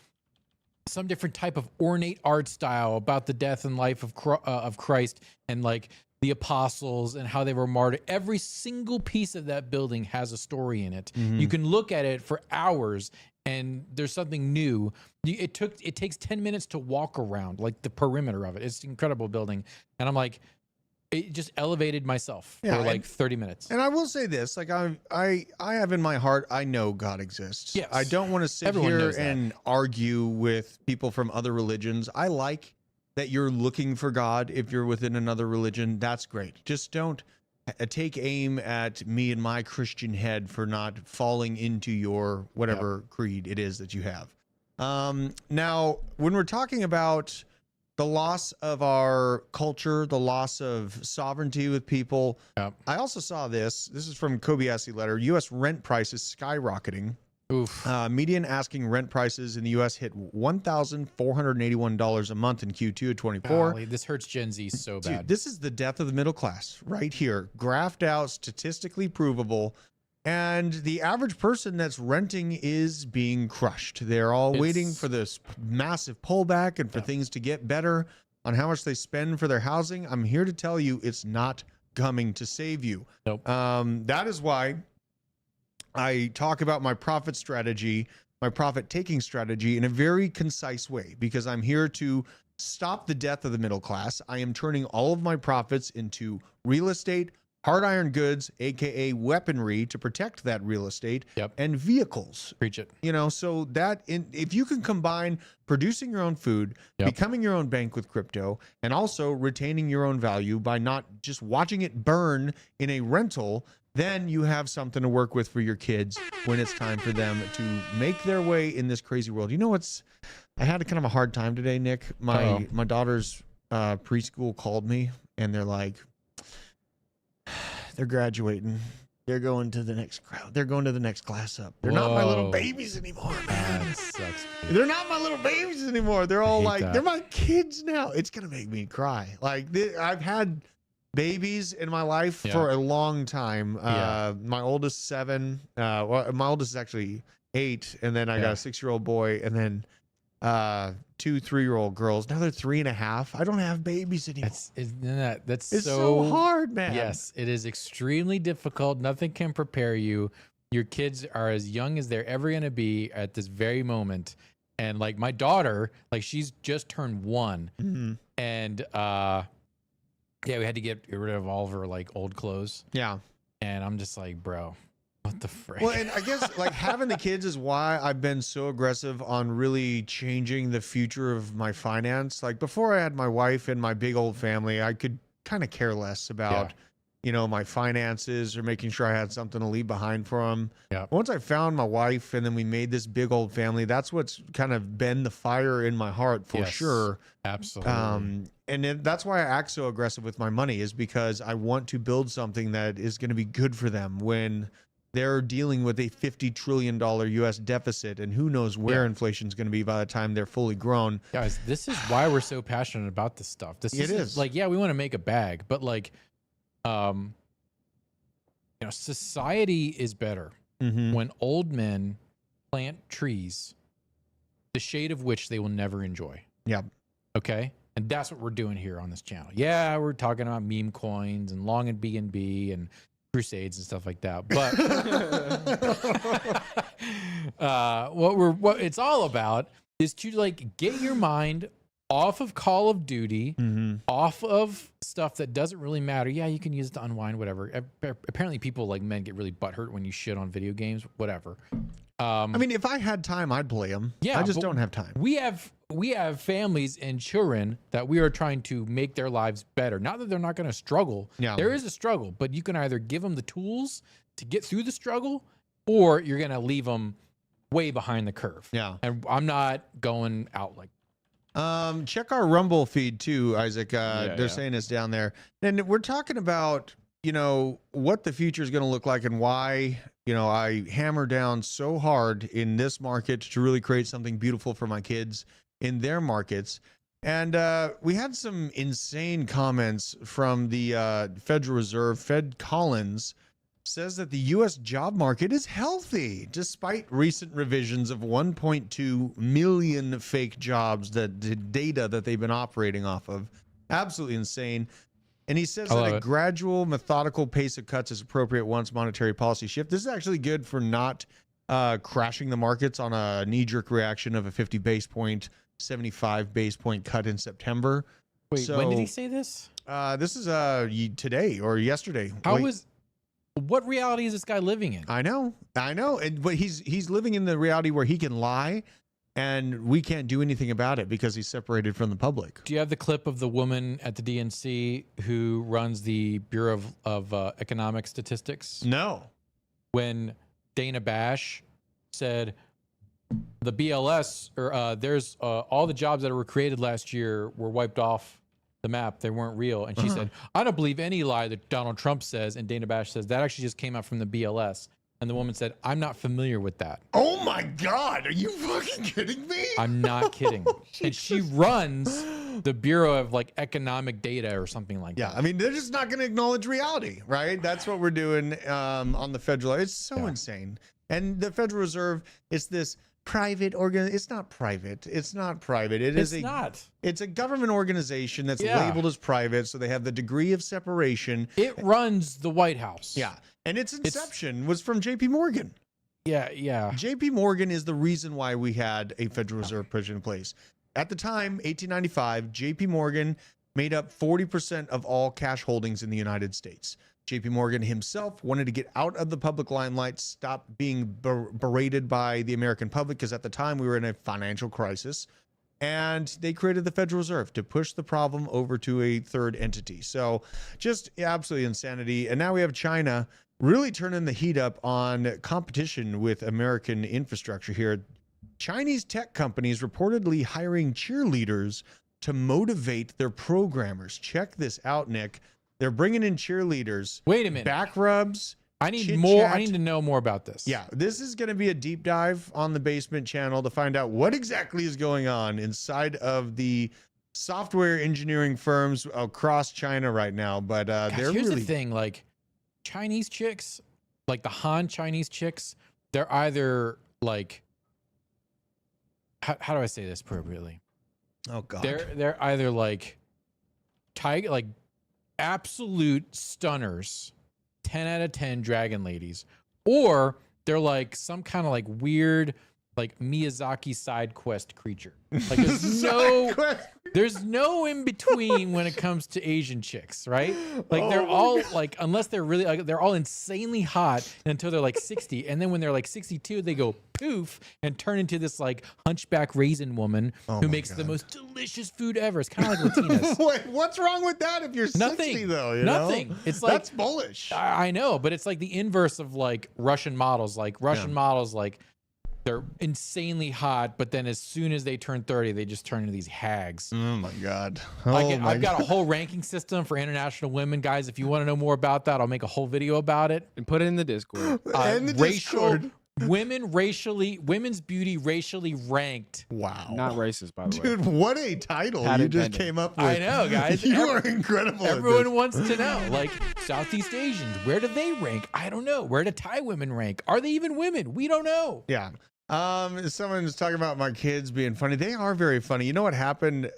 some different type of ornate art style about the death and life of Christ, and like the apostles and how they were martyred. Every single piece of that building has a story in it. You can look at it for hours and there's something new. It takes 10 minutes to walk around like the perimeter of it. It's an incredible building. And I'm like, it just elevated myself Yeah, for like 30 minutes. And I will say this, like I have in my heart, I know God exists. Yes. I don't want to sit Everyone here knows that. and argue with people from other religions. I like that you're looking for God if you're within another religion. That's great. Just don't take aim at me and my Christian head for not falling into your whatever creed it is that you have. Now, when we're talking about the loss of our culture, the loss of sovereignty with people. Yep. I also saw this. This is from Kobayashi letter. U.S. rent prices skyrocketing. Oof. Median asking rent prices in the U.S. hit $1,481 a month in Q2 of 24. Golly, this hurts Gen Z so bad. Dude, this is the death of the middle class right here. Graphed out, statistically provable. And the average person that's renting is being crushed. They're all waiting for this massive pullback and for things to get better on how much they spend for their housing. I'm here to tell you it's not coming to save you. Nope. That is why I talk about my profit strategy, my profit taking strategy in a very concise way, because I'm here to stop the death of the middle class. I am turning all of my profits into real estate, hard iron goods, aka weaponry to protect that real estate, and vehicles. Preach it. You know, so that if you can combine producing your own food, becoming your own bank with crypto, and also retaining your own value by not just watching it burn in a rental, then you have something to work with for your kids when it's time for them to make their way in this crazy world. You know what's, I had kind of a hard time today, Nick. My daughter's preschool called me and they're like, they're graduating. They're going to the next crowd. They're going to the next class up. They're not my little babies anymore, man. That sucks. They're not my little babies anymore. They're all like, that. they're my kids now. It's going to make me cry. Like, I've had babies in my life for a long time. My oldest 7. Well, my oldest is actually 8. And then I got a 6-year-old boy. And then 2 3-year-old girls. Now they're 3.5. I don't have babies anymore. That's it's so hard, man. Yes, it is extremely difficult. Nothing can prepare you. Your kids are as young as they're ever going to be at this very moment. And like my daughter, like she's just turned 1. And we had to get rid of all of her like old clothes. Yeah. And I'm just like, bro, what the frick? Well, and I guess like having the kids is why I've been so aggressive on really changing the future of my finance. Like before I had my wife and my big old family, I could kind of care less about, you know, my finances or making sure I had something to leave behind for them. Yeah. Once I found my wife and then we made this big old family, that's what's kind of been the fire in my heart for sure. Absolutely. And that's why I act so aggressive with my money, is because I want to build something that is going to be good for them when they're dealing with a $50 trillion U.S. deficit, and who knows where inflation is going to be by the time they're fully grown. Guys, this is why we're so passionate about this stuff. This is like, we want to make a bag, but like, you know, society is better when old men plant trees, the shade of which they will never enjoy. Yeah. Okay. And that's what we're doing here on this channel. Yeah, we're talking about meme coins and long and BNB and crusades and stuff like that. But what it's all about is to like get your mind off of Call of Duty, off of stuff that doesn't really matter. Yeah, you can use it to unwind, whatever. Apparently people like men get really butthurt when you shit on video games, whatever. I mean, if I had time, I'd play them. Yeah, I just don't have time. We have families and children that we are trying to make their lives better. Not that they're not going to struggle. Yeah. There is a struggle, but you can either give them the tools to get through the struggle, or you're going to leave them way behind the curve. Yeah. And I'm not going out like check our Rumble feed too, Isaac. They're saying it's down there. And we're talking about, you know, what the future is going to look like and why, you know, I hammer down so hard in this market to really create something beautiful for my kids in their markets. And we had some insane comments from the Federal Reserve. Fed Collins says that the U.S. job market is healthy despite recent revisions of 1.2 million fake jobs, that the data that they've been operating off of. Absolutely insane. And he says that a gradual, methodical pace of cuts is appropriate once monetary policy shift. This is actually good for not crashing the markets on a knee-jerk reaction of a 50 base point, 75 base point cut in September. Wait, when did he say this? This is today or yesterday. What reality is this guy living in? I know, but he's living in the reality where he can lie, and we can't do anything about it because he's separated from the public. Do you have the clip of the woman at the DNC who runs the Bureau of Economic Statistics? No. When Dana Bash said the BLS or there's all the jobs that were created last year were wiped off the map. They weren't real. And she said, I don't believe any lie that Donald Trump says. And Dana Bash says that actually just came out from the BLS. And the woman said, I'm not familiar with that. Oh my God. Are you fucking kidding me? I'm not kidding. And she runs the Bureau of like Economic Data or something like that. Yeah. I mean, they're just not going to acknowledge reality, right? That's what we're doing on the federal. It's so insane. And the Federal Reserve is this private it's not private. It's not private. It's a government organization that's labeled as private. So they have the degree of separation. It runs the White House. Yeah. And its inception was from JP Morgan. Yeah. JP Morgan is the reason why we had a Federal Reserve President in place. At the time, 1895, JP Morgan made up 40% of all cash holdings in the United States. JP Morgan himself wanted to get out of the public limelight, stop being berated by the American public, because at the time we were in a financial crisis. And they created the Federal Reserve to push the problem over to a third entity. So just absolutely insanity. And now we have China really turning the heat up on competition with American infrastructure here. Chinese tech companies reportedly hiring cheerleaders to motivate their programmers. Check this out, Nick. They're bringing in cheerleaders. Wait a minute. Back rubs. I need more. I need to know more about this. Yeah, this is going to be a deep dive on the Basement channel to find out what exactly is going on inside of the software engineering firms across China right now. But they're here's really the thing: like Chinese chicks, like the Han Chinese chicks, they're either like how do I say this appropriately? Oh God, they're either like absolute stunners, 10 out of 10 dragon ladies, or they're like some kind of like weird like Miyazaki side quest creature. Like there's no in between when it comes to Asian chicks, right? Like they're all like, unless they're really like, they're all insanely hot until they're like 60, and then when they're like 62 they go poof and turn into this like hunchback raisin woman who makes the most delicious food ever. It's kind of like Latinas. Wait, what's wrong with that if you're 60 though? Nothing. It's like that's bullish. I know, but it's like the inverse of like Russian models. Like Russian models, like they're insanely hot, but then as soon as they turn 30, they just turn into these hags. Oh my God. I've got a whole ranking system for international women. Guys, if you want to know more about that, I'll make a whole video about it. And put it in the Discord. Discord. Women's beauty racially ranked. Wow. Not racist, by the way. Dude, what a title you just came up with. I know, guys. You are incredible. Everyone wants to know. Like, Southeast Asians, where do they rank? I don't know. Where do Thai women rank? Are they even women? We don't know. Yeah. Someone was talking about my kids being funny. They are very funny. You know what happened?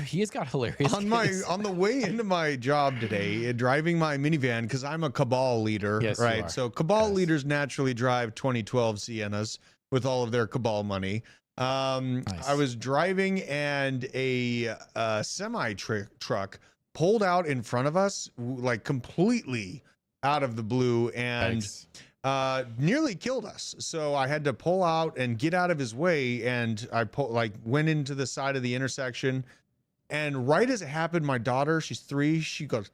He's got hilarious on the way into my job today, driving my minivan, because I'm a cabal leader, right? So cabal leaders naturally drive 2012 Siennas with all of their cabal money. I was driving and a semi truck pulled out in front of us, like completely out of the blue, and nearly killed us. So I had to pull out and get out of his way, and I went into the side of the intersection, and right as it happened, my daughter, she's 3, she goes,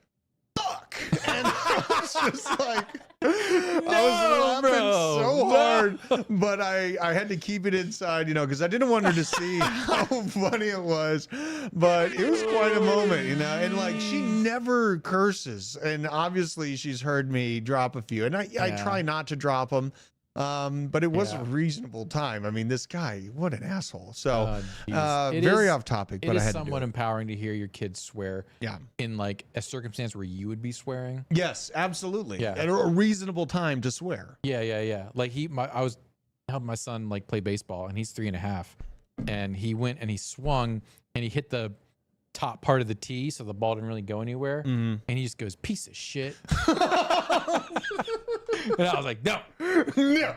"Fuck!" And I was just like, I was laughing so hard, but I had to keep it inside, because I didn't want her to see how funny it was. But it was quite a moment, and like she never curses, and obviously she's heard me drop a few, and I try not to drop them. But it was a reasonable time. I mean, this guy, what an asshole. So very off topic, but I had to do it. It is somewhat empowering to hear your kids swear in like a circumstance where you would be swearing. Yes, absolutely. Yeah. At a reasonable time to swear. Yeah. Like I was helping my son like play baseball, and he's 3.5, and he went and he swung and he hit the top part of the tee, so the ball didn't really go anywhere. And he just goes, "Piece of shit." And I was like, no. Yeah.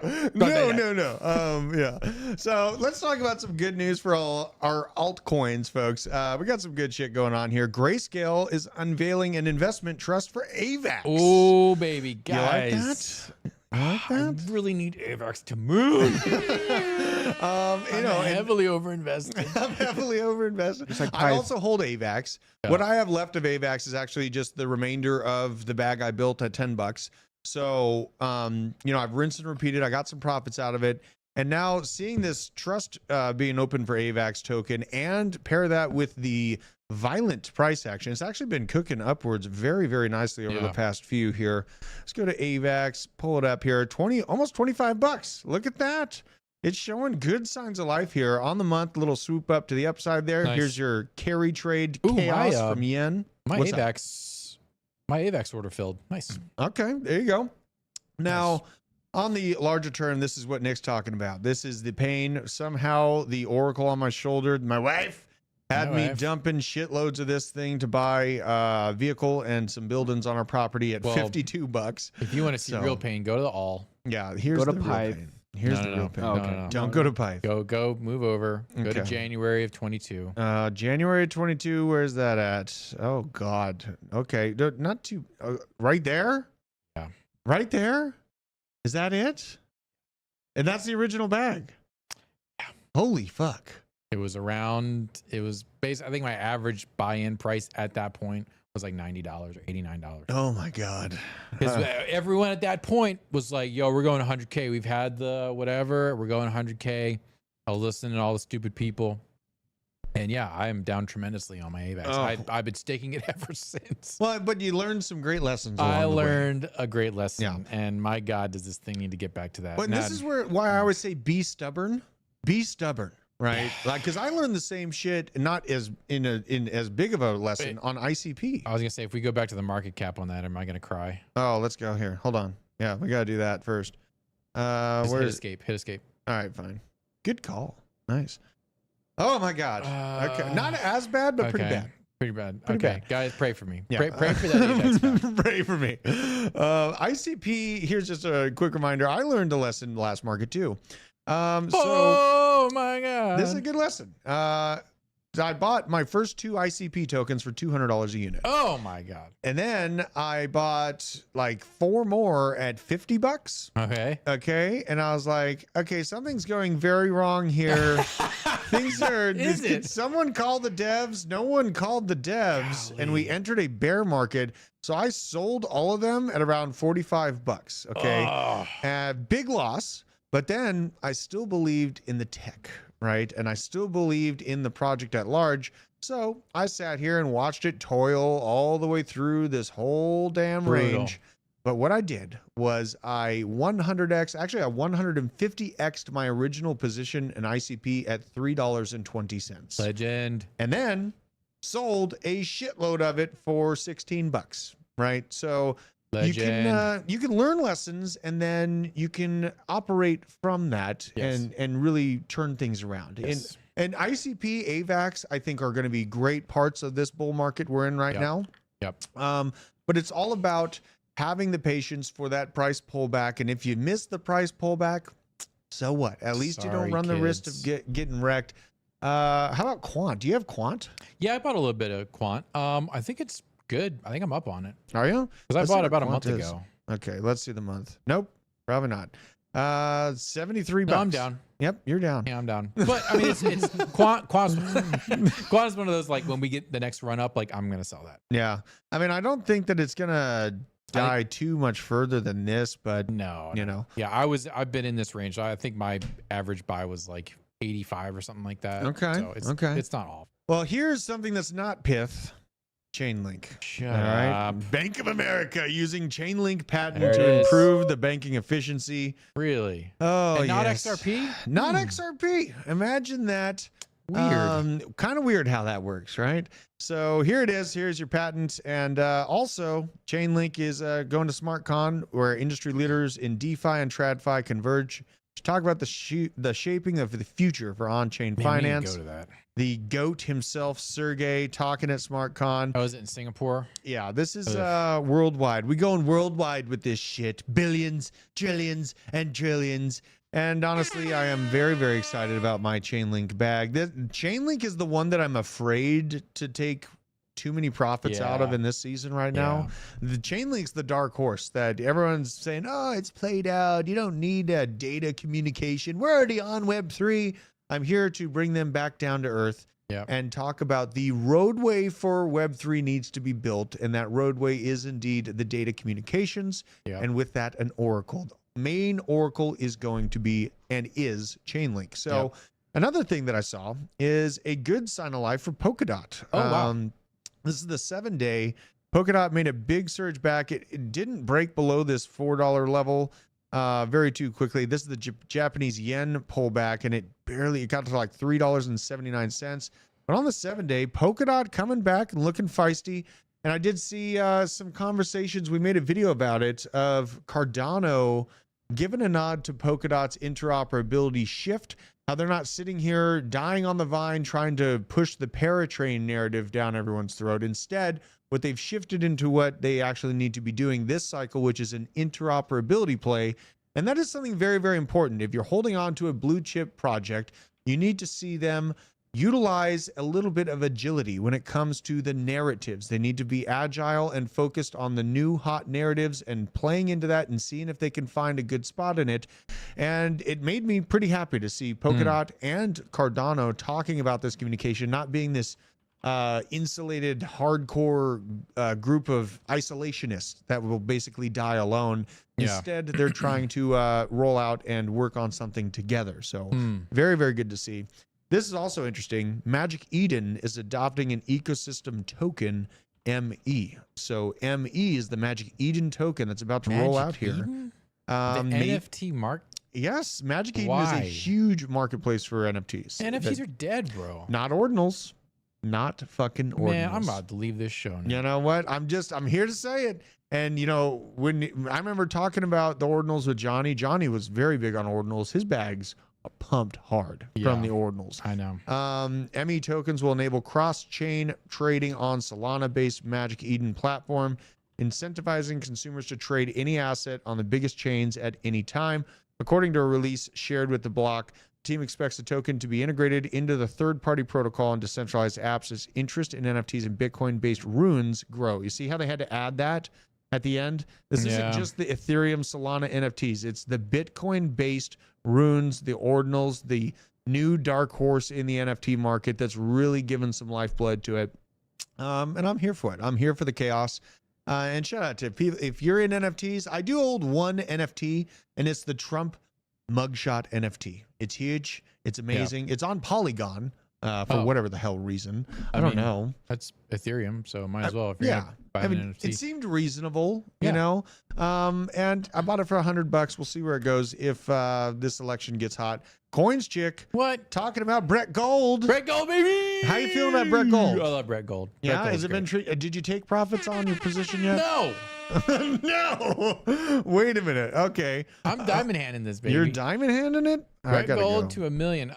So let's talk about some good news for all our altcoins, folks. We got some good shit going on here. Grayscale is unveiling an investment trust for AVAX. Oh, baby, You like guys. that? I like that. I really need AVAX to move. I'm heavily overinvested. I'm heavily overinvested. like I Pipe. also hold AVAX. Yeah. What I have left of AVAX is actually just the remainder of the bag I built at $10. So, I've rinsed and repeated. I got some profits out of it. And now seeing this trust being open for AVAX token and pair that with the violent price action, it's actually been cooking upwards very, very nicely over the past few here. Let's go to AVAX, pull it up here. Almost $25. Look at that. It's showing good signs of life here on the month. Little swoop up to the upside there. Nice. Here's your carry trade Ooh, chaos my, from yen. My What's that? AVAX order filled. Nice. Okay, there you go. Now, on the larger term, this is what Nick's talking about. This is the pain. Somehow, the oracle on my shoulder, my wife, had me dumping shitloads of this thing to buy a vehicle and some buildings on our property at $52. If you want to see real pain, go to the all. Yeah, here's Go to the real Pipe. pain. Here's the real pain. No. Don't go to Pipe. Go, move over. Go to Okay. January of 22. January 22. Where's that at? Oh God. Okay, not too. Right there. Yeah. Right there. Is that it? And that's the original bag. Yeah. Holy fuck. It was basically, I think my average buy-in price at that point was like $90 or $89. Oh my God. Because everyone at that point was like, yo, we're going 100K. We've had the whatever. We're going 100K. I'll listen to all the stupid people. And yeah, I am down tremendously on my AVAX. Oh. I've been staking it ever since. Well, but you learned some great lessons. I along the way. learned a great lesson. Yeah. And my God, does this thing need to get back to that. But this is why I always say be stubborn. Be stubborn. Right, like because I learned the same shit, not as in as big of a lesson on ICP. I was gonna say if we go back to the market cap on that, am I gonna cry? Oh, let's go here. Hold on. Yeah, we gotta do that first. Hit Where? escape. Hit escape. All right, fine. Good call. Nice. Oh my God. Okay, not as bad, but pretty bad. Pretty bad. Pretty Okay, bad. guys, pray for me. Yeah. Pray for that AVAX back. Pray for me. ICP. Here's just a quick reminder. I learned a lesson in the last market too. Oh my God. This is a good lesson. I bought my first 2 ICP tokens for $200 a unit. Oh my God. And then I bought like 4 more at $50. Okay. Okay. And I was like, okay, something's going very wrong here. Things are. Is it? Someone called the devs. No one called the devs. Golly. And we entered a bear market. So I sold all of them at around $45. Okay. Big loss. But then I still believed in the tech, right? And I still believed in the project at large. So I sat here and watched it toil all the way through this whole damn range. But what I did was I 100x, actually I 150x'd my original position in ICP at $3.20. Legend. And then sold a shitload of it for $16, right? So Legend. you can learn lessons and then you can operate from that and really turn things around. Yes. And ICP, AVAX, I think are going to be great parts of this bull market we're in right now. Yep. But it's all about having the patience for that price pullback. And if you miss the price pullback, so what? At least you don't Sorry, run the risk of kids. getting wrecked. How about Quant? Do you have Quant? Yeah, I bought a little bit of Quant. I think it's good. I think I'm up on it. Are you? Because I bought it about a Quant month is. ago. Okay, let's see the month. Nope, probably not. $73. No, I'm down. Yep, you're down. Yeah, I'm down. But I mean, it's Quant's one of those, like when we get the next run up, like I'm gonna sell that. Yeah, I mean, I don't think that it's gonna die too much further than this, but No, you know, yeah, I've been in this range. I think my average buy was like 85 or something like that. Okay, so it's not off. Well, here's something that's not pith. Chainlink. Shut All right. up. Bank of America using Chainlink patent There it to is. improve the banking efficiency. Really? Oh, And not yes. XRP? Not XRP. Imagine that. Weird. Kind of weird how that works, right? So here it is. Here's your patent. And also, Chainlink is going to SmartCon, where industry leaders in DeFi and TradFi converge to talk about the shaping of the future for on-chain finance. Go to that. The GOAT himself, Sergey, talking at SmartCon. Oh, is it in Singapore? Yeah, this is worldwide. We going worldwide with this shit. Billions, trillions, and trillions. And honestly, I am very, very excited about my Chainlink bag. Chainlink is the one that I'm afraid to take too many profits out of in this season right now. The Chainlink's the dark horse that everyone's saying, oh, it's played out. You don't need data communication. We're already on Web3. I'm here to bring them back down to earth and talk about the roadway for Web3 needs to be built. And that roadway is indeed the data communications. And with that, an oracle. The main oracle is going to be and is Chainlink. So another thing that I saw is a good sign of life for Polkadot. Oh, wow. This is the 7-day. Polkadot made a big surge back. It didn't break below this $4 level very too quickly. This is the Japanese yen pullback, and it got to like $3.79. But on the 7-day, Polkadot coming back and looking feisty. And I did see some conversations. We made a video about it of Cardano giving a nod to Polkadot's interoperability shift. How they're not sitting here dying on the vine trying to push the paratrain narrative down everyone's throat. Instead, what they've shifted into what they actually need to be doing this cycle, which is an interoperability play. And that is something very, very important. If you're holding on to a blue chip project, you need to see them utilize a little bit of agility when it comes to the narratives. They need to be agile and focused on the new hot narratives and playing into that and seeing if they can find a good spot in it. And it made me pretty happy to see Polkadot and Cardano talking about this communication, not being this insulated, hardcore group of isolationists that will basically die alone. Instead, they're trying to roll out and work on something together. So very, very good to see. This is also interesting. Magic Eden is adopting an ecosystem token, ME. So ME is the Magic Eden token that's about to roll out here. The NFT mark? Yes, Magic Eden is a huge marketplace for NFTs. NFTs are dead, bro. Not ordinals. Not fucking ordinals. Man, I'm about to leave this show now. You know what? I'm here to say it. And, you know, when I remember talking about the ordinals with Johnny, Johnny was very big on ordinals. His bags are pumped hard from the ordinals. I know. ME tokens will enable cross-chain trading on Solana-based Magic Eden platform, incentivizing consumers to trade any asset on the biggest chains at any time. According to a release shared with the block, the team expects the token to be integrated into the third-party protocol and decentralized apps as interest in NFTs and Bitcoin-based runes grow. You see how they had to add that at the end? This isn't just the Ethereum Solana NFTs. It's the Bitcoin-based runes, the ordinals, the new dark horse in the NFT market that's really given some lifeblood to it. And I'm here for it. I'm here for the chaos. And shout out to people. If you're in NFTs, I do hold one NFT, and it's the Trump mugshot NFT. It's huge. It's amazing. It's on Polygon for whatever the hell reason. I don't know. That's Ethereum, so might as well. If you're buying an NFT. It seemed reasonable, you know. And I bought it for $100. We'll see where it goes if this election gets hot. Coins chick. What? Talking about Bret Gold. Bret Gold, baby. How you feeling about Bret Gold? I love Bret Gold. Yeah, has it been? Did you take profits on your position yet? No. No. Wait a minute. Okay. I'm diamond handing this, baby. You're diamond handing it? Bret Gold to $1 million.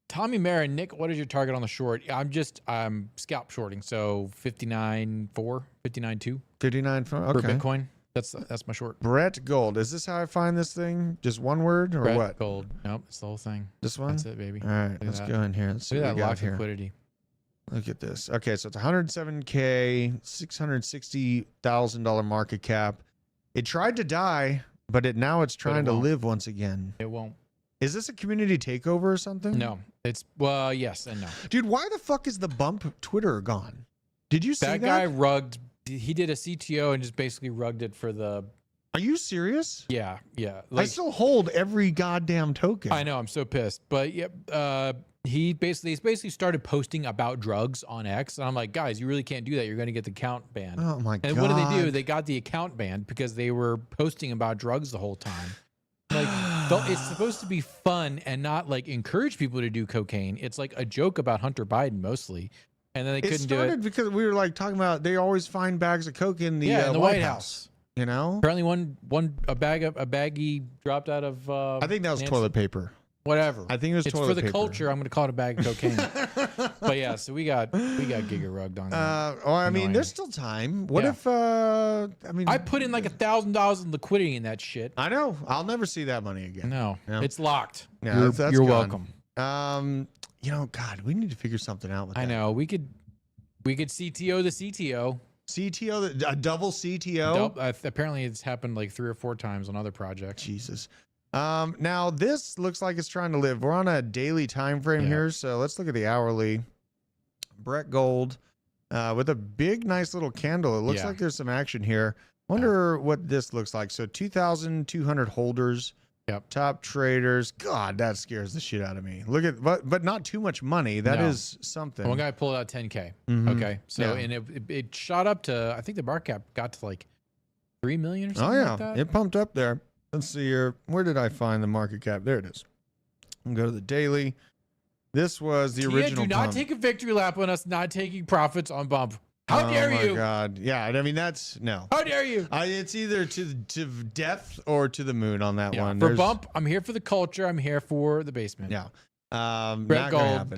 Tommy Mara, Nick, what is your target on the short? I'm scalp shorting, so 59.4, 59.2. 59.4. Okay. For Bitcoin. That's my short. Bret Gold. Is this how I find this thing? Just one word or Bret what? Gold. Nope, it's the whole thing. This one? That's it, baby. All right, let's go in here. Let's see Look what at we that got lock here. liquidity. Look at this. Okay, so it's 107K, $660,000 market cap. It tried to die, but now it's trying to live once again. It won't. Is this a community takeover or something? No. It's, yes and no. Dude, why the fuck is the bump Twitter gone? Did you see that? That guy rugged. He did a CTO and just basically rugged it for the. Are you serious? Yeah. I still hold every goddamn token. I know. I'm so pissed. But he's basically started posting about drugs on X, and I'm like, guys, you really can't do that. You're going to get the account banned. Oh my god! And what did they do? They got the account banned because they were posting about drugs the whole time. Like, it's supposed to be fun and not like encourage people to do cocaine. It's like a joke about Hunter Biden mostly, and then they couldn't do it. It started because we were like talking about they always find bags of coke in the, in the White House. You know, Apparently, a baggie dropped out of. I think that was toilet paper. Whatever. I think it was it's toilet for the paper. culture. I'm going to call it a bag of cocaine. But yeah, so we got Giga rugged on that. Well, I mean, there's still time. What if? I mean, I put in like $1,000 in liquidity in that shit. I know. I'll never see that money again. No, it's locked. Yeah, you're gone. welcome. You know, God, we need to figure something out with that. I know. We could CTO the CTO. CTO, a double CTO. Apparently, it's happened like 3 or 4 times on other projects. Jesus. Now this looks like it's trying to live. We're on a daily time frame here, so let's look at the hourly. Bret Gold, with a big, nice little candle. It looks like there's some action here. Wonder what this looks like. So 2,200 holders. Yep. Top traders. God, that scares the shit out of me. Look at, but not too much money. That is something. One guy pulled out 10K. Okay, so and it shot up to, I think the market cap got to like 3 million or something like that. It pumped up there. Let's see here. Where did I find the market cap? There it is. I'll go to the daily. This was the original. Do not pump. take a victory lap on us not taking profits on bump. How dare you? Oh my God. Yeah. I mean, no. How dare you? It's either to death or to the moon on that one. For bump, I'm here for the culture. I'm here for the basement. Yeah. Bret Gold,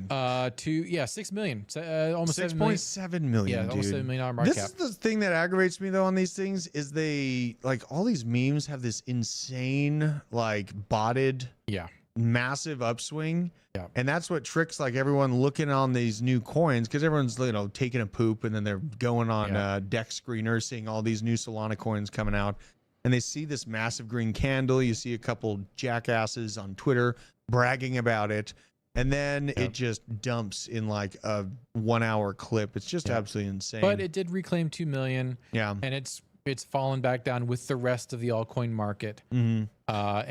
6 million, almost 6.7 million. Yeah, almost $7 million market cap. This is the thing that aggravates me though on these things is they like all these memes have this insane like botted massive upswing. Yeah. And that's what tricks like everyone looking on these new coins because everyone's taking a poop and then they're going on deck screeners seeing all these new Solana coins coming out and they see this massive green candle. You see a couple jackasses on Twitter bragging about it and then it just dumps in like a 1 hour clip. It's just absolutely insane. But it did reclaim 2 million. Yeah. And it's fallen back down with the rest of the altcoin market. And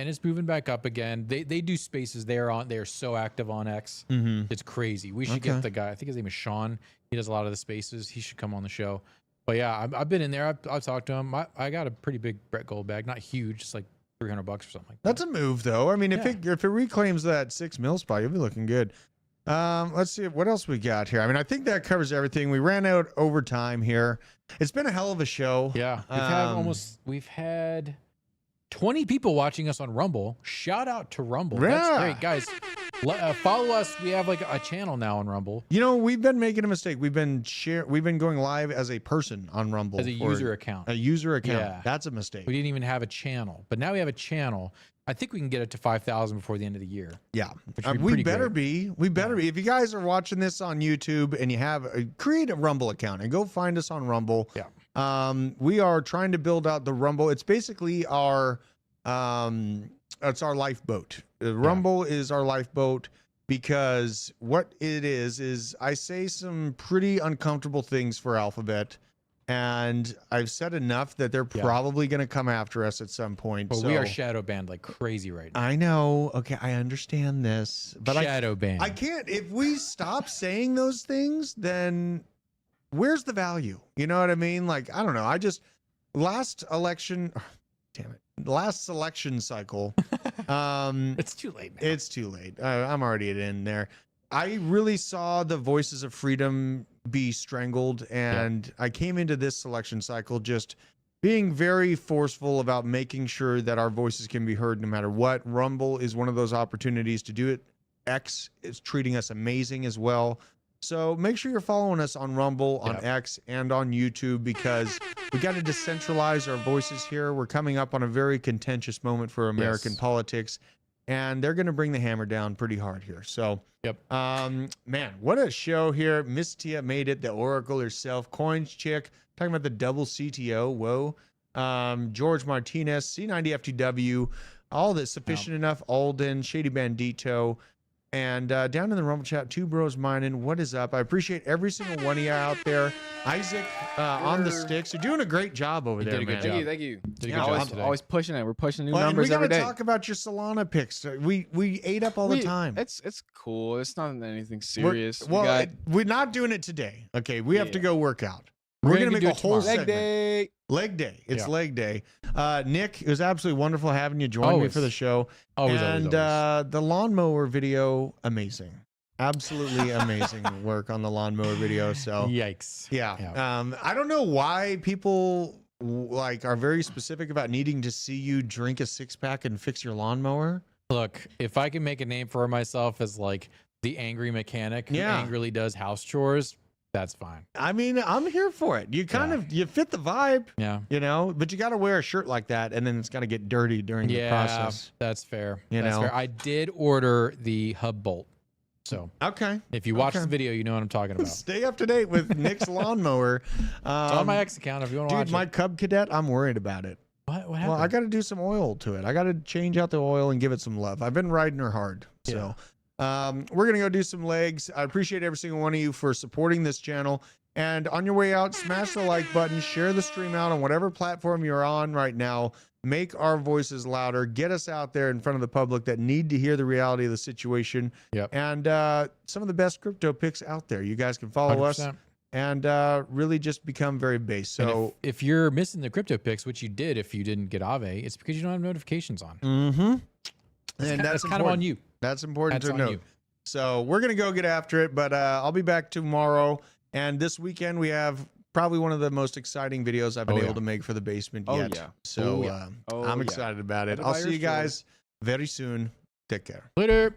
it's moving back up again. They do spaces. They are so active on X. It's crazy. We should get the guy. I think his name is Sean. He does a lot of the spaces. He should come on the show. But yeah, I've been in there. I've talked to him. I got a pretty big Bret Gold bag. Not huge, just like $300 or something like that. That's a move though. I mean, if it reclaims that 6 mil spot, you'll be looking good. Let's see what else we got here. I mean, I think that covers everything. We ran out over time here. It's been a hell of a show. Yeah. We've had 20 people watching us on Rumble. Shout out to Rumble. Yeah. That's great, guys. Follow us. We have like a channel now on Rumble. We've been making a mistake. We've been going live as a person on Rumble. As a user account. A user account. Yeah. That's a mistake. We didn't even have a channel. But now we have a channel. I think we can get it to 5,000 before the end of the year. Yeah. We better be. We better be. If you guys are watching this on YouTube and you have create a Rumble account and go find us on Rumble. Yeah. We are trying to build out the Rumble. It's basically our it's our lifeboat. Rumble is our lifeboat because what it is I say some pretty uncomfortable things for Alphabet. And I've said enough that they're probably going to come after us at some point. But we are shadow banned like crazy right now. I know. Okay, I understand this. But shadow banned. I can't. If we stop saying those things, then where's the value? You know what I mean? Like, I don't know. Last election, damn it. Last selection cycle. It's too late, man. It's too late. I'm already in there. I really saw the voices of freedom be strangled, and I came into this selection cycle just being very forceful about making sure that our voices can be heard no matter what. Rumble is one of those opportunities to do it. X is treating us amazing as well. So make sure you're following us on Rumble, on X, and on YouTube because we got to decentralize our voices here. We're coming up on a very contentious moment for American politics, and they're going to bring the hammer down pretty hard here. So, man, what a show here. Miss Tia made it, the Oracle herself, Coins Chick, talking about the double CTO. Whoa. George Martinez, C90FTW, all this sufficient enough. Alden, Shady Bandito. And down in the Rumble chat, Two Bros Mining, what is up? I appreciate every single one of you out there. Isaac on the sticks. You're doing a great job over there, man. Thank you. Always pushing it. We're pushing new and numbers every day. We got to talk about your Solana picks. We ate up all the time. It's cool. It's not anything serious. We're not doing it today. Okay, we have to go work out. We're going to make a whole segment. Leg day. It's leg day. Nick, it was absolutely wonderful having you join me for the show. Always. The lawnmower video, amazing. Absolutely amazing work on the lawnmower video. So yikes. Yeah. I don't know why people like are very specific about needing to see you drink a 6-pack and fix your lawnmower. Look, if I can make a name for myself as like the angry mechanic who angrily does house chores, that's fine. I mean, I'm here for it. You kind of you fit the vibe. Yeah. You know, but you got to wear a shirt like that, and then it's got to get dirty during the process. That's fair. You know, fair. I did order the hub bolt. So if you watch the video, you know what I'm talking about. Stay up to date with Nick's lawnmower. It's on my X account if you want to watch it. Dude, my Cub Cadet, I'm worried about it. What happened? Well, I got to do some oil to it. I got to change out the oil and give it some love. I've been riding her hard. So we're going to go do some legs. I appreciate every single one of you for supporting this channel. And on your way out, smash the like button, share the stream out on whatever platform you're on right now. Make our voices louder. Get us out there in front of the public that need to hear the reality of the situation. And some of the best crypto picks out there. You guys can follow 100%. us and really just become very base. So if you're missing the crypto picks, which you did if you didn't get Aave, it's because you don't have notifications on. And that's kind of on you. That's important to note. You. So we're going to go get after it, but I'll be back tomorrow. And this weekend we have probably one of the most exciting videos I've been able to make for the basement yet. So I'm excited about it. I'll see you guys very soon. Take care. Later.